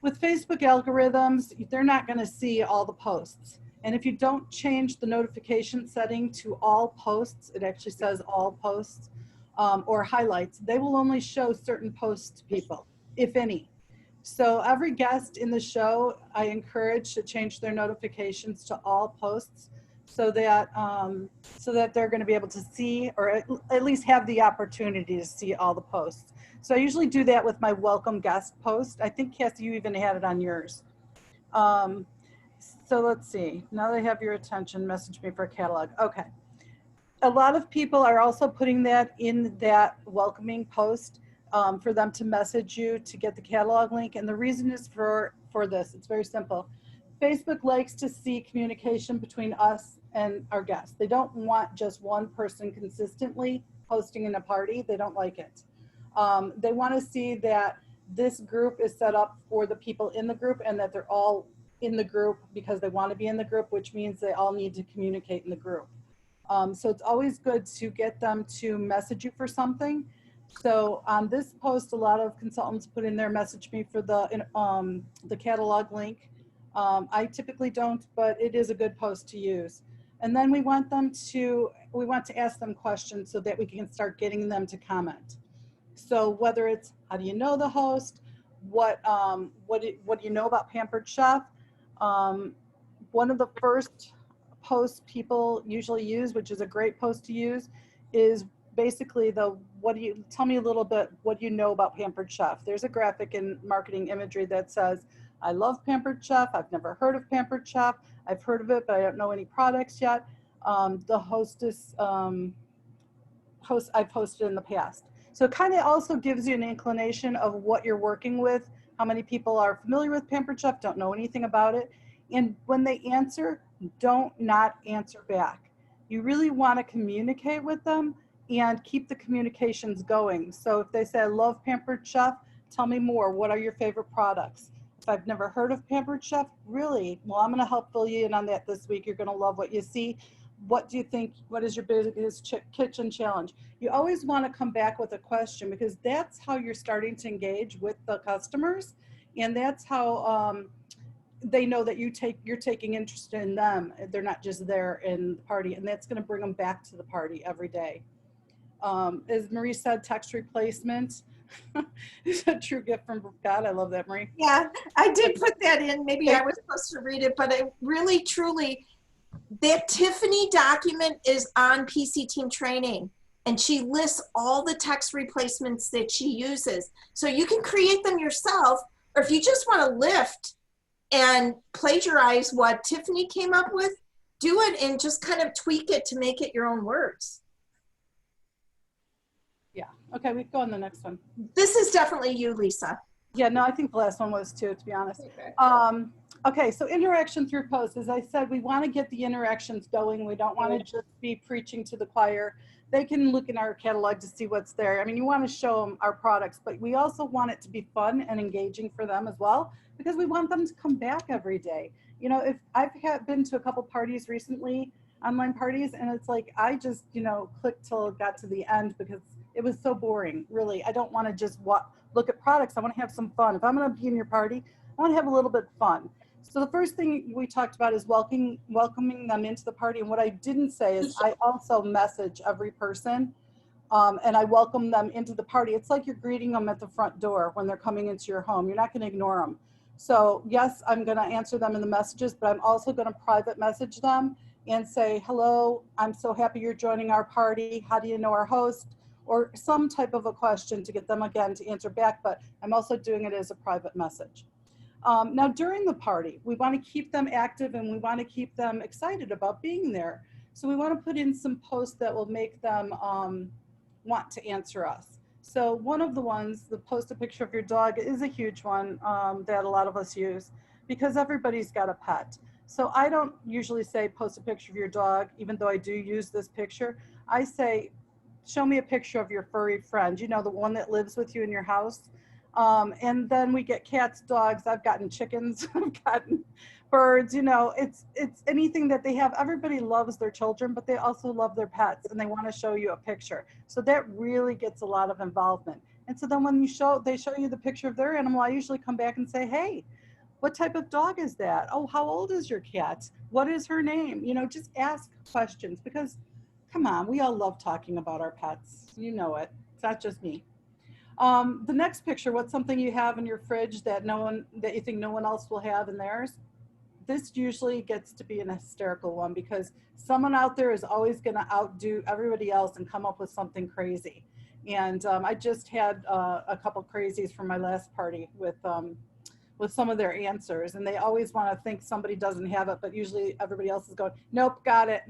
with Facebook algorithms, they're not going to see all the posts. And if you don't change the notification setting to all posts, it actually says all posts or highlights, they will only show certain posts to people, if any. So every guest in the show, I encourage to change their notifications to all posts so that they're going to be able to see, or at least have the opportunity to see all the posts. So I usually do that with my welcome guest post. I think, Cassie, you even had it on yours. So let's see. Now that I have your attention, message me for a catalog. Okay. A lot of people are also putting that in that welcoming post for them to message you to get the catalog link. And the reason is for this. It's very simple. Facebook likes to see communication between us and our guests. They don't want just one person consistently hosting in a party. They don't like it. They want to see that this group is set up for the people in the group and that they're all in the group because they want to be in the group, which means they all need to communicate in the group. So it's always good to get them to message you for something. So on this post, a lot of consultants put in their message me for the catalog link. I typically don't, but it is a good post to use. And then we want to ask them questions so that we can start getting them to comment. So whether it's how do you know the host, what do you know about Pampered Chef? One of the first posts people usually use, which is a great post to use, is basically tell me a little bit what you know about Pampered Chef. There's a graphic in marketing imagery that says, I love Pampered Chef. I've never heard of Pampered Chef. I've heard of it, but I don't know any products yet. The hostess, I've hosted in the past. So it kind of also gives you an inclination of what you're working with, how many people are familiar with Pampered Chef, don't know anything about it. And when they answer, don't not answer back. You really want to communicate with them and keep the communications going. So if they say, I love Pampered Chef, tell me more. What are your favorite products? If I've never heard of Pampered Chef, really? Well, I'm going to help fill you in on that this week. You're going to love what you see. What do you think? What is your biggest kitchen challenge? You always want to come back with a question because that's how you're starting to engage with the customers. And that's how they know that you're taking interest in them. They're not just there in the party. And that's going to bring them back to the party every day. As Marie said, text replacement is a true gift from God. I love that, Marie. Yeah, I did put that in. Maybe I was supposed to read it, but I really, truly, that Tiffany document is on PC Team Training. And she lists all the text replacements that she uses. So you can create them yourself, or if you just want to lift and plagiarize what Tiffany came up with, do it and just kind of tweak it to make it your own words. Yeah. Okay, we can go on the next one. This is definitely you, Lisa. Yeah, no, I think the last one was too, to be honest. Okay, so interaction through posts. As I said, we want to get the interactions going. We don't want to just be preaching to the choir. They can look in our catalog to see what's there. I mean, you want to show them our products, but we also want it to be fun and engaging for them as well, because we want them to come back every day. You know, if I've been to a couple parties recently, online parties, and it's like, I just, you know, clicked till it got to the end because it was so boring, really. I don't want to just look at products. I want to have some fun. If I'm going to be in your party, I want to have a little bit of fun. So the first thing we talked about is welcoming them into the party. And what I didn't say is I also message every person and I welcome them into the party. It's like you're greeting them at the front door when they're coming into your home. You're not going to ignore them. So yes, I'm going to answer them in the messages, but I'm also going to private message them and say, hello, I'm so happy you're joining our party. How do you know our host? Or some type of a question to get them again to answer back, but I'm also doing it as a private message. Now during the party, we want to keep them active and we want to keep them excited about being there. So we want to put in some posts that will make them want to answer us. So one of the ones, the post a picture of your dog, is a huge one that a lot of us use because everybody's got a pet. So I don't usually say post a picture of your dog, even though I do use this picture. I say, show me a picture of your furry friend, you know, the one that lives with you in your house. And then we get cats, dogs, I've gotten chickens, I've gotten birds, you know, it's anything that they have. Everybody loves their children, but they also love their pets and they want to show you a picture. So that really gets a lot of involvement. And so then when they show you the picture of their animal, I usually come back and say, hey, what type of dog is that? Oh, how old is your cat? What is her name? You know, just ask questions because come on, we all love talking about our pets. You know it, it's not just me. The next picture, what's something you have in your fridge that you think no one else will have in theirs? This usually gets to be an hysterical one because someone out there is always going to outdo everybody else and come up with something crazy. And I just had a couple crazies from my last party with some of their answers, and they always want to think somebody doesn't have it, but usually everybody else is going, nope, got it,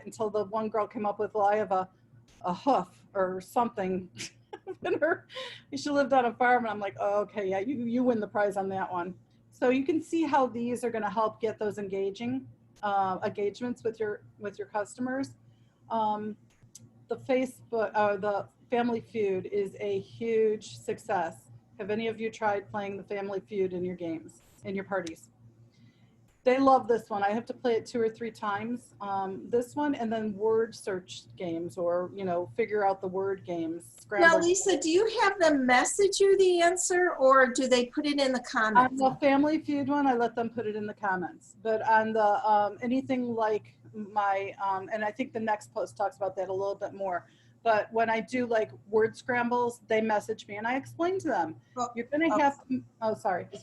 until the one girl came up with, well, I have a hoof or something. She lived on a farm, and I'm like, oh, okay, yeah, you win the prize on that one. So you can see how these are going to help get those engagements with your customers. The Family Feud is a huge success. Have any of you tried playing the Family Feud in your games, in your parties? They love this one. I have to play it 2 or 3 times. This one, and then word search games, or, you know, figure out the word games. Now, Lisa, do you have them message you the answer, or do they put it in the On comments? the Family Feud one, I let them put it in the comments. But on the anything like my, and I think the next post talks about that a little bit more. But when I do like word scrambles, they message me and I explain to them, you're going to have to,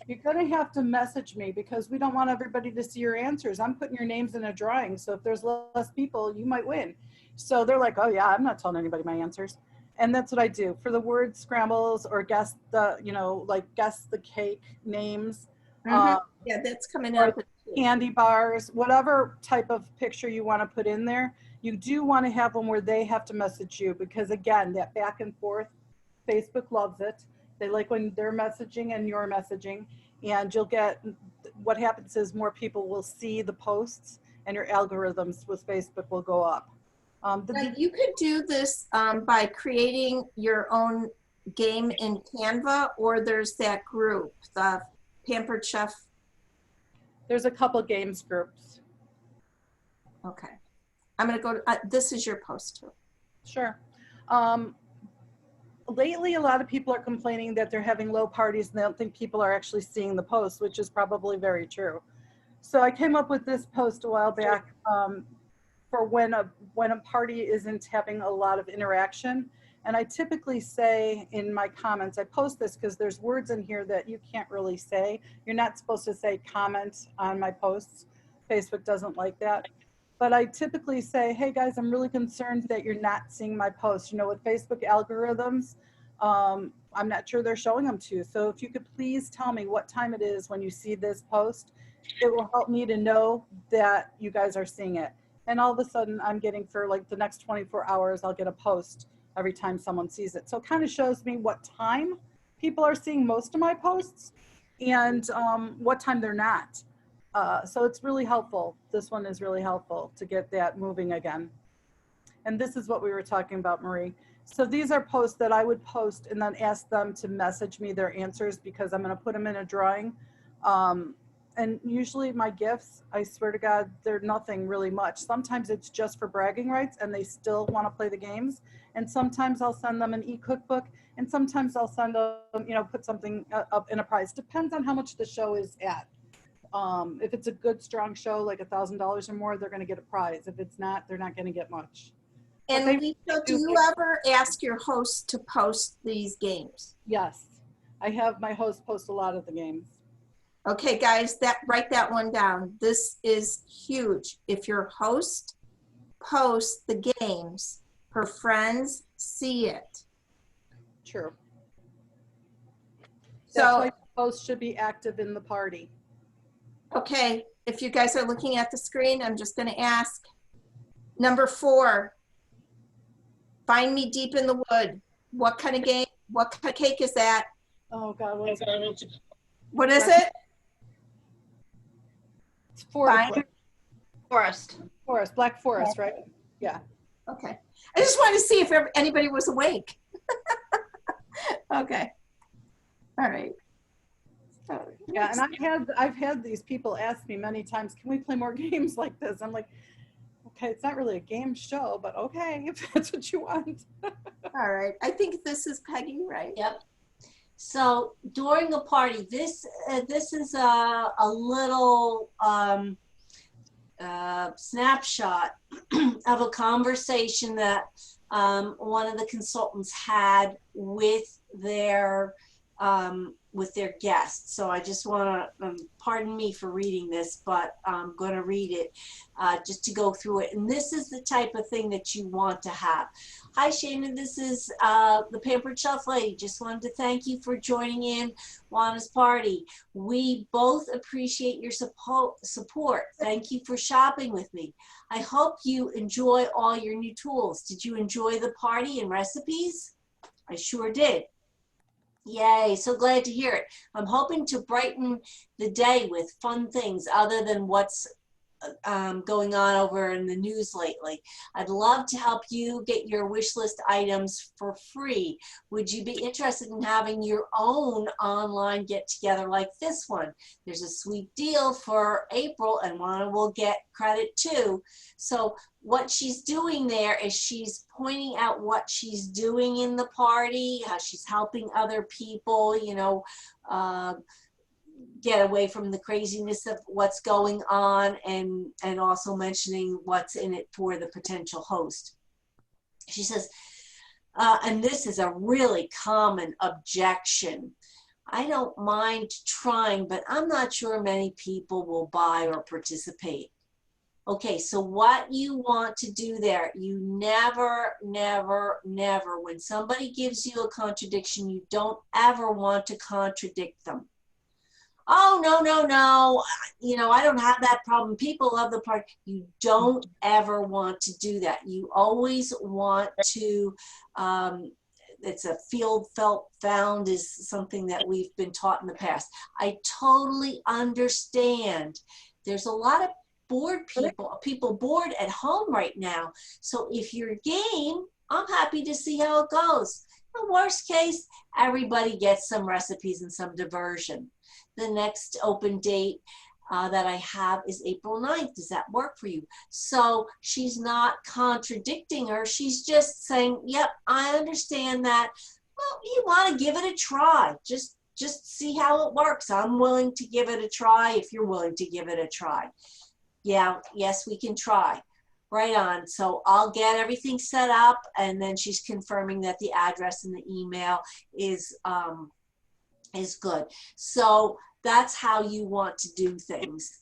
you're going to have to message me because we don't want everybody to see your answers. I'm putting your names in a drawing. So if there's less people, you might win. So they're like, oh yeah, I'm not telling anybody my answers. And that's what I do for the word scrambles or guess the, you know, like guess the cake names. Yeah, that's coming up. Candy bars, whatever type of picture you want to put in there. You do want to have them where they have to message you because, again, that back and forth, Facebook loves it. They like when they're messaging and you're messaging, and you'll get, what happens is more people will see the posts and your algorithms with Facebook will go up. Now, you could do this by creating your own game in Canva, or there's that group, the Pampered Chef. There's a couple games groups. Okay. I'm going to go to, this is your post too. Sure. Lately, a lot of people are complaining that they're having low parties and they don't think people are actually seeing the post, which is probably very true. So I came up with this post a while back for when a party isn't having a lot of interaction. And I typically say in my comments, I post this because there's words in here that you can't really say. You're not supposed to say comment on my posts. Facebook doesn't like that. But I typically say, hey guys, I'm really concerned that you're not seeing my posts. You know, with Facebook algorithms, I'm not sure they're showing them to you. So if you could please tell me what time it is when you see this post, it will help me to know that you guys are seeing it. And all of a sudden I'm getting, for like the next 24 hours, I'll get a post every time someone sees it. So it kind of shows me what time people are seeing most of my posts and what time they're not. So it's really helpful. This one is really helpful to get that moving again. And this is what we were talking about, Marie. So these are posts that I would post and then ask them to message me their answers, because I'm going to put them in a drawing. And usually my gifts, I swear to God, they're nothing really much. Sometimes it's just for bragging rights and they still want to play the games. And sometimes I'll send them an e-cookbook, and sometimes I'll send them, you know, put something up in a prize. Depends on how much the show is at. If it's a good, strong show, like $1,000 or more, they're going to get a prize. If it's not, they're not going to get much. And they Lisa, do do you get- ever ask your host to post these games? Yes, I have my host post a lot of the games. Okay, guys, write that one down. This is huge. If your host posts the games, her friends see it. True. That's So, why the host should be active in the party. okay, if you guys are looking at the screen, I'm just going to ask. Number 4, find me deep in the wood. What kind of game? What kind of cake is that? Oh God, what is it? What is it? It's forest, Fine. Forest. Black Forest, right? Yeah. Okay. I just wanted to see if anybody was awake. Okay. All right. Yeah, and I've had these people ask me many times, can we play more games like this? I'm like, okay, it's not really a game show, but okay, if that's what you want. All right. I think this is Peggy, right? Yep. So during a party, this is a little snapshot of a conversation that one of the consultants had with their guests. So I just want to, pardon me for reading this, but I'm going to read it just to go through it. And this is the type of thing that you want to have. Hi, Shana. This is the Pampered Shelf Lady. Just wanted to thank you for joining in Juana's party. We both appreciate your support. Thank you for shopping with me. I hope you enjoy all your new tools. Did you enjoy the party and recipes? I sure did. Yay, so glad to hear it. I'm hoping to brighten the day with fun things other than what's going on over in the news lately. I'd love to help you get your wish list items for free. Would you be interested in having your own online get together like this one? There's a sweet deal for April, and Juana will get credit too. So what she's doing there is she's pointing out what she's doing in the party, how she's helping other people, you know, get away from the craziness of what's going on, and also mentioning what's in it for the potential host. She says, and this is a really common objection. I don't mind trying, but I'm not sure many people will buy or participate. Okay, so what you want to do there, you never, when somebody gives you a contradiction, you don't ever want to contradict them. Oh, no, you know, I don't have that problem. People love the party. You don't ever want to do that. You always want to, it's a field felt found is something that we've been taught in the past. I totally understand. There's a lot of bored people bored at home right now. So if you're game, I'm happy to see how it goes. The worst case, everybody gets some recipes and some diversion. The next open date that I have is April 9th. Does that work for you? So she's not contradicting her. She's just saying, yep, I understand that. Well, you want to give it a try. Just see how it works. I'm willing to give it a try if you're willing to give it a try. Yeah, yes, we can try. Right on. So I'll get everything set up, and then she's confirming that the address and the email is good. So that's how you want to do things.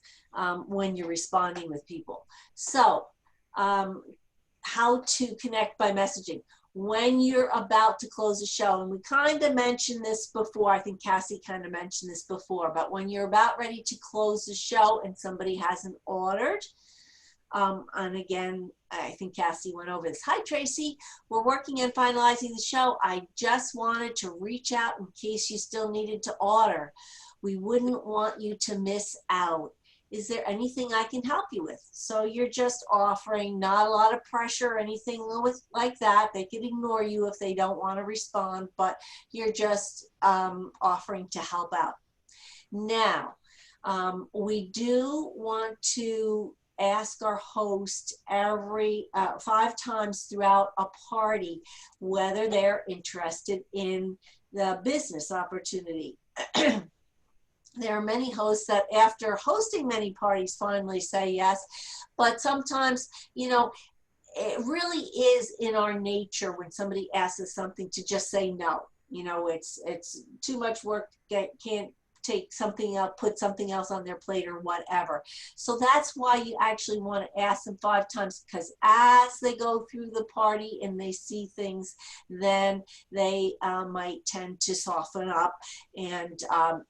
when you're responding with people. So how to connect by messaging. When you're about to close a show, and we kind of mentioned this before, I think Cassie kind of mentioned this before, but when you're about ready to close the show and somebody hasn't ordered, and again, I think Cassie went over this. Hi, Tracy. We're working on finalizing the show. I just wanted to reach out in case you still needed to order. We wouldn't want you to miss out. Is there anything I can help you with? So you're just offering, not a lot of pressure or anything like that. They can ignore you if they don't want to respond, but you're just offering to help out. Now, we do want to ask our host every 5 times throughout a party whether they're interested in the business opportunity. There are many hosts that after hosting many parties finally say yes, but sometimes, you know, it really is in our nature when somebody asks us something to just say no. You know, it's too much work, can't take something up, put something else on their plate or whatever. So that's why you actually want to ask them 5 times, because as they go through the party and they see things, then they might tend to soften up, and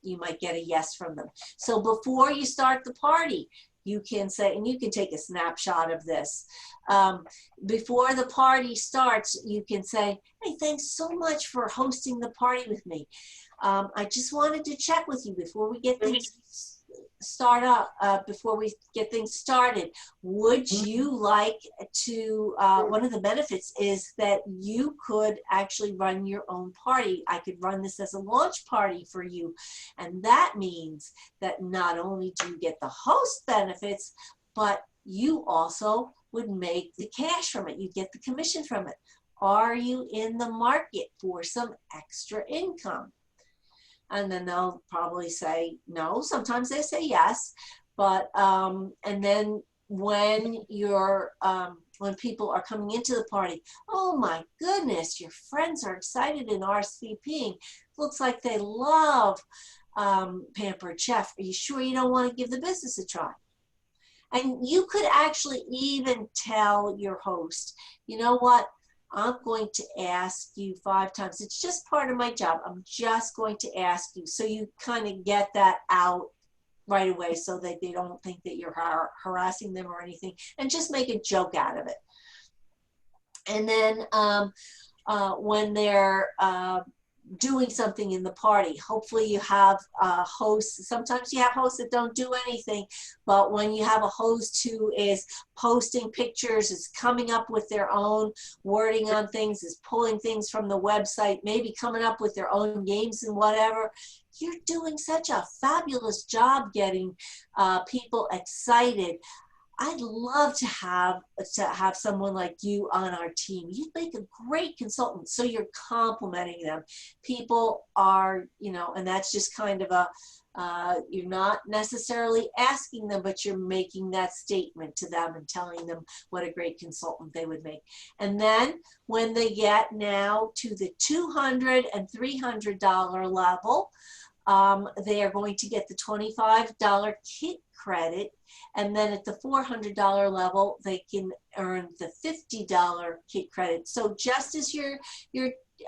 you might get a yes from them. So before you start the party, you can say, and you can take a snapshot of this. Before the party starts, you can say, hey, thanks so much for hosting the party with me. I just wanted to check with you before we get things started. Would you like to, one of the benefits is that you could actually run your own party. I could run this as a launch party for you. And that means that not only do you get the host benefits, but you also would make the cash from it. You get the commission from it. Are you in the market for some extra income? And then they'll probably say no. Sometimes they say yes, but and then when you're when people are coming into the party, oh my goodness, your friends are excited in RSVPing. Looks like they love Pampered Chef. Are you sure you don't want to give the business a try? And you could actually even tell your host, you know what? I'm going to ask you 5 times. It's just part of my job. I'm just going to ask you. So you kind of get that out right away so that they don't think that you're harassing them or anything, and just make a joke out of it. And then when they're doing something in the party, hopefully you have hosts. Sometimes you have hosts that don't do anything, but when you have a host who is posting pictures, is coming up with their own wording on things, is pulling things from the website, maybe coming up with their own games and whatever, you're doing such a fabulous job getting people excited. I'd love to have someone like you on our team. You'd make a great consultant. So you're complimenting them. People are, you know, and that's just kind of a, you're not necessarily asking them, but you're making that statement to them and telling them what a great consultant they would make. And then when they get now to the $200 and $300 level, they are going to get the $25 kit credit, and then at the $400 level they can earn the $50 kit credit. So just as you're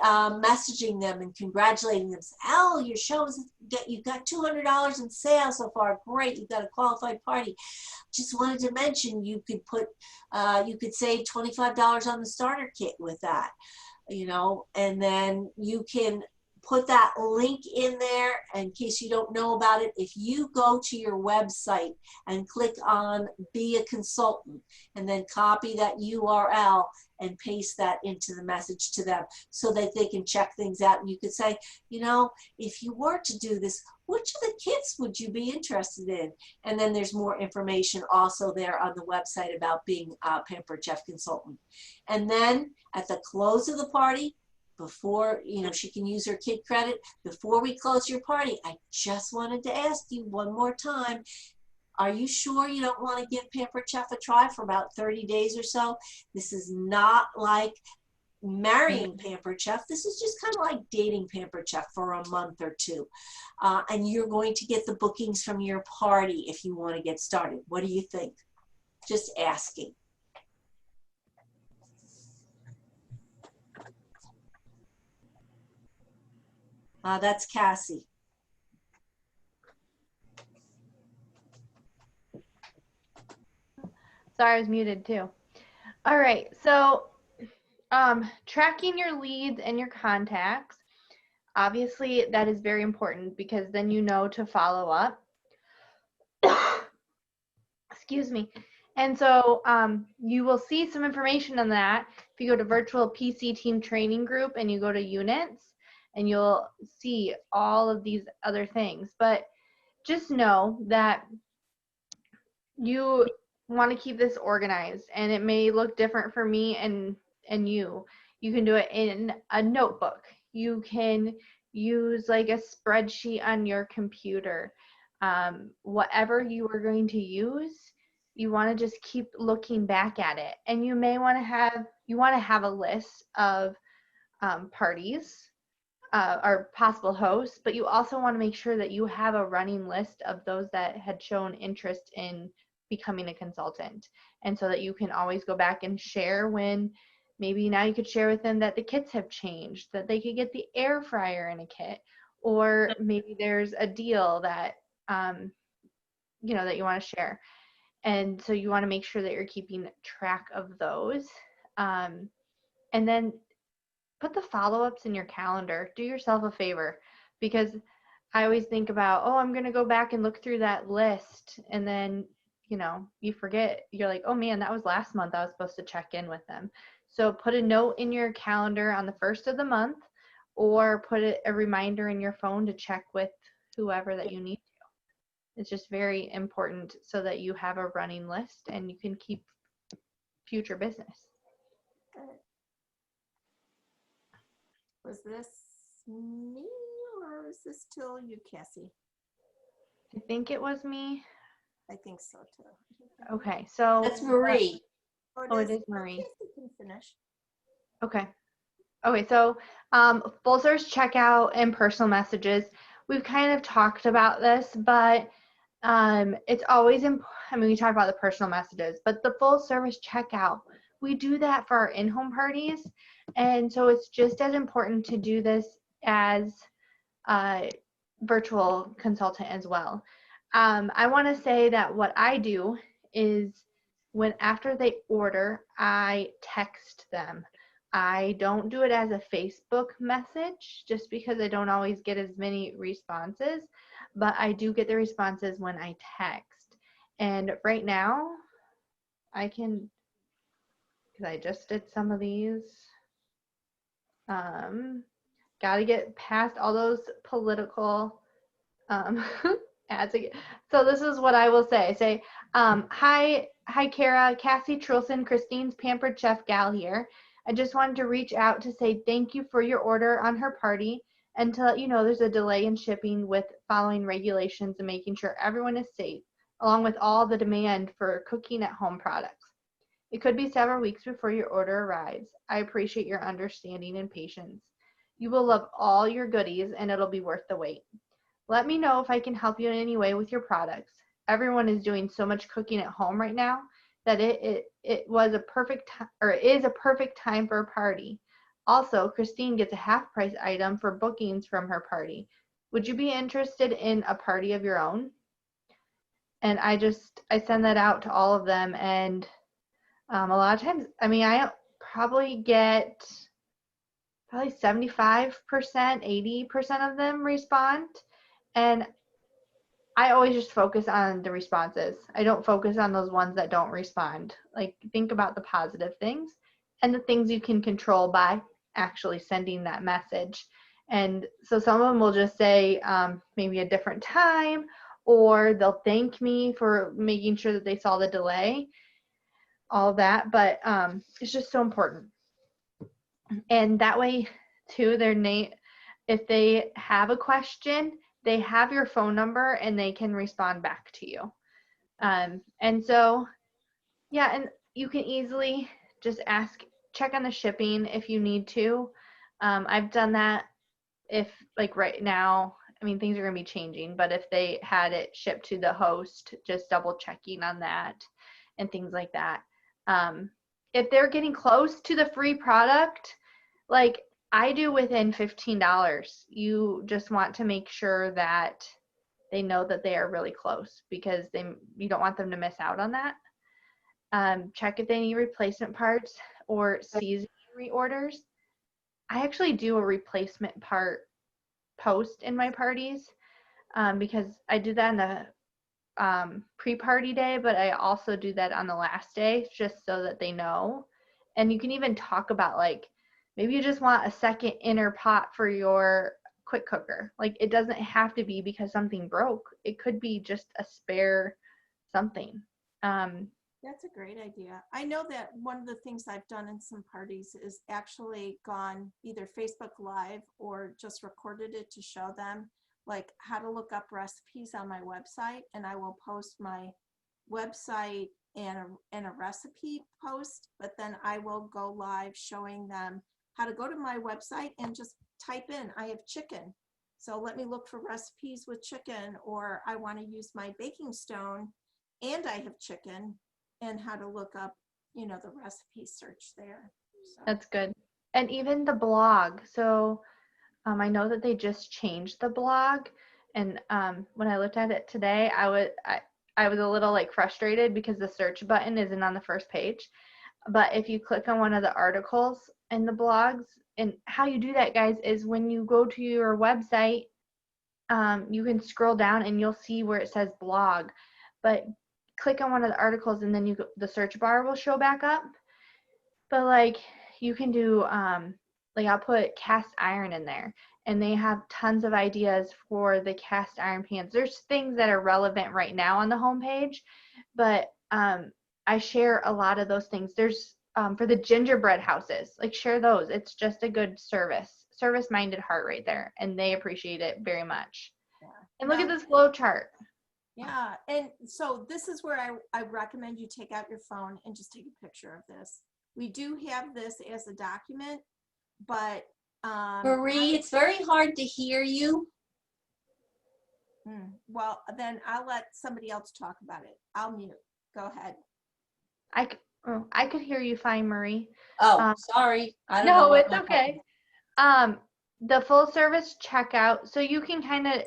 messaging them and congratulating them, oh, your show is, you got $200 in sales so far, great, you got a qualified party. Just wanted to mention you could put you could save $25 on the starter kit with that, you know, and then you can put that link in there in case you don't know about it. If you go to your website and click on Be a Consultant and then copy that URL and paste that into the message to them so that they can check things out. And you could say, you know, if you were to do this, which of the kits would you be interested in? And then there's more information also there on the website about being a Pampered Chef consultant. And then at the close of the party, before, you know, she can use her kit credit, before we close your party, I just wanted to ask you one more time, are you sure you don't want to give Pampered Chef a try for about 30 days or so? This is not like marrying Pampered Chef. This is just kind of like dating Pampered Chef for a month or two. And you're going to get the bookings from your party if you want to get started. What do you think? Just asking. That's Cassie. Sorry, I was muted too. All right, so tracking your leads and your contacts, obviously that is very important because then you know to follow up. Excuse me. And so you will see some information on that if you go to Virtual PC Team Training Group and you go to units, and you'll see all of these other things. But just know that you want to keep this organized, and it may look different for me and you. You can do it in a notebook. You can use like a spreadsheet on your computer. Whatever you are going to use, you want to just keep looking back at it. And you may want to have a list of parties or possible hosts, but you also want to make sure that you have a running list of those that had shown interest in becoming a consultant. And so that you can always go back and share when maybe now you could share with them that the kits have changed, that they could get the air fryer in a kit, or maybe there's a deal that, that you want to share. And so you want to make sure that you're keeping track of those. And then put the follow-ups in your calendar. Do yourself a favor, because I always think about, I'm going to go back and look through that list. And then, you forget. You're like, oh man, that was last month. I was supposed to check in with them. So put a note in your calendar on the first of the month, or put a reminder in your phone to check with whoever that you need to. It's just very important so that you have a running list and you can keep future business. Was this me or was this still you, Cassie? I think it was me. I think so too. Okay, so That's Marie. it is Marie. Cassie can finish. Okay, so full service checkout and personal messages. We've kind of talked about this, but it's always important. We talk about the personal messages, but the full service checkout, we do that for our in-home parties. And so it's just as important to do this as a virtual consultant as well. I want to say that what I do is after they order, I text them. I don't do it as a Facebook message just because I don't always get as many responses, but I do get the responses when I text. And right now, because I just did some of these. Got to get past all those political ads again. So this is what I will say. Say, hi Kara, Cassie Trulson, Christine's Pampered Chef gal here. I just wanted to reach out to say thank you for your order on her party and to let you know there's a delay in shipping with following regulations and making sure everyone is safe, along with all the demand for cooking at home products. It could be several weeks before your order arrives. I appreciate your understanding and patience. You will love all your goodies and it'll be worth the wait. Let me know if I can help you in any way with your products. Everyone is doing so much cooking at home right now that it is a perfect time for a party. Also, Christine gets a half price item for bookings from her party. Would you be interested in a party of your own? And I send that out to all of them, and a lot of times, I probably get 75%, 80% of them respond. And I always just focus on the responses. I don't focus on those ones that don't respond. Like, think about the positive things and the things you can control by actually sending that message. And so some of them will just say maybe a different time, or they'll thank me for making sure that they saw the delay, all that. But it's just so important. And that way, too, if they have a question, they have your phone number and they can respond back to you. And so, yeah, and you can easily just check on the shipping if you need to. I've done that if like right now, I mean, things are going to be changing, but if they had it shipped to the host, just double checking on that and things like that. If they're getting close to the free product, like I do within $15, you just want to make sure that they know that they are really close because you don't want them to miss out on that. Check if they need replacement parts or season reorders. I actually do a replacement part post in my parties because I do that in the pre-party day, but I also do that on the last day just so that they know. And you can even talk about like maybe you just want a second inner pot for your quick cooker. Like it doesn't have to be because something broke. It could be just a spare something. That's a great idea. I know that one of the things I've done in some parties is actually gone either Facebook Live or just recorded it to show them like how to look up recipes on my website, and I will post my website and a recipe post, but then I will go live showing them how to go to my website and just type in, I have chicken. So let me look for recipes with chicken, or I want to use my baking stone and I have chicken, and how to look up, you know, the recipe search there. So. That's good. And even the blog. So I know that they just changed the blog. And when I looked at it today, I was a little like frustrated because the search button isn't on the first page. But if you click on one of the articles in the blogs, and how you do that, guys, is when you go to your website, you can scroll down and you'll see where it says blog. But click on one of the articles and then the search bar will show back up. But like you can do like I'll put cast iron in there, and they have tons of ideas for the cast iron pans. There's things that are relevant right now on the homepage, but I share a lot of those things. There's for the gingerbread houses, like share those. It's just a good service-minded heart right there, and they appreciate it very much. Yeah. And look at this flow chart. Yeah, and so this is where I recommend you take out your phone and just take a picture of this. We do have this as a document, but Marie, it's very hard to hear you. Well, then I'll let somebody else talk about it. I'll mute. Go ahead. I could hear you fine, Marie. Oh, sorry. I don't know. No, it's okay. The full service checkout. So you can kind of,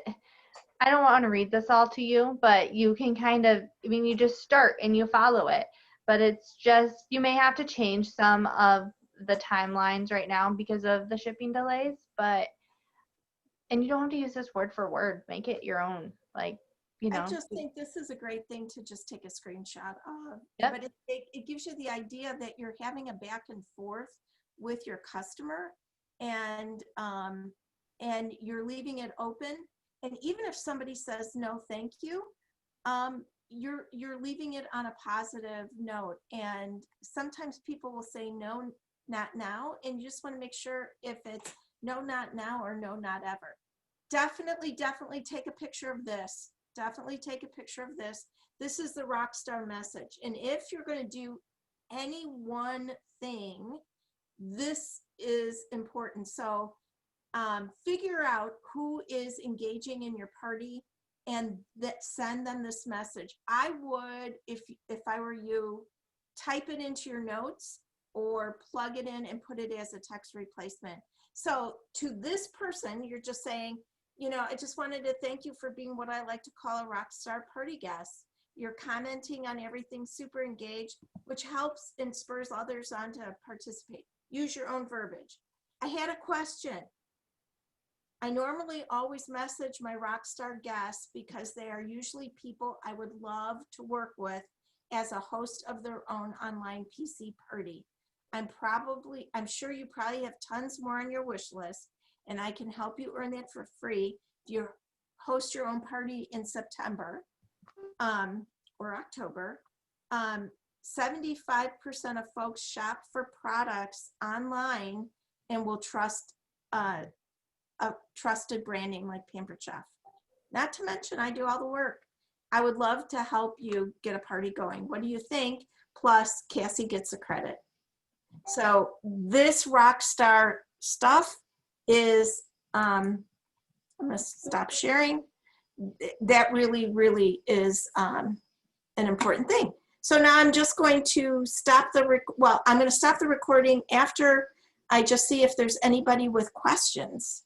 I don't want to read this all to you, but you can kind of, I mean, you just start and you follow it. But it's just, you may have to change some of the timelines right now because of the shipping delays, and you don't have to use this word for word. Make it your own, like, you know. I just think this is a great thing to just take a screenshot of. Yep. But it gives you the idea that you're having a back and forth with your customer, and you're leaving it open. And even if somebody says no, thank you, you're leaving it on a positive note. And sometimes people will say no, not now, and you just want to make sure if it's no, not now, or no, not ever. Definitely take a picture of this. Definitely take a picture of this. This is the Rockstar message. And if you're going to do any one thing, this is important. So figure out who is engaging in your party and send them this message. I would, if I were you, type it into your notes or plug it in and put it as a text replacement. So to this person, you're just saying, you know, I just wanted to thank you for being what I like to call a rock star party guest. You're commenting on everything, super engaged, which helps and spurs others on to participate. Use your own verbiage. I had a question. I normally always message my rock star guests because they are usually people I would love to work with as a host of their own online PC party. I'm sure you probably have tons more on your wish list, and I can help you earn that for free if you host your own party in September or October. 75% of folks shop for products online and will trust a trusted brand name like Pampered Chef. Not to mention, I do all the work. I would love to help you get a party going. What do you think? Plus, Cassie gets the credit. So this rock star stuff is, I'm gonna stop sharing. That really, really is an important thing. So now I'm just going to stop I'm going to stop the recording after I just see if there's anybody with questions.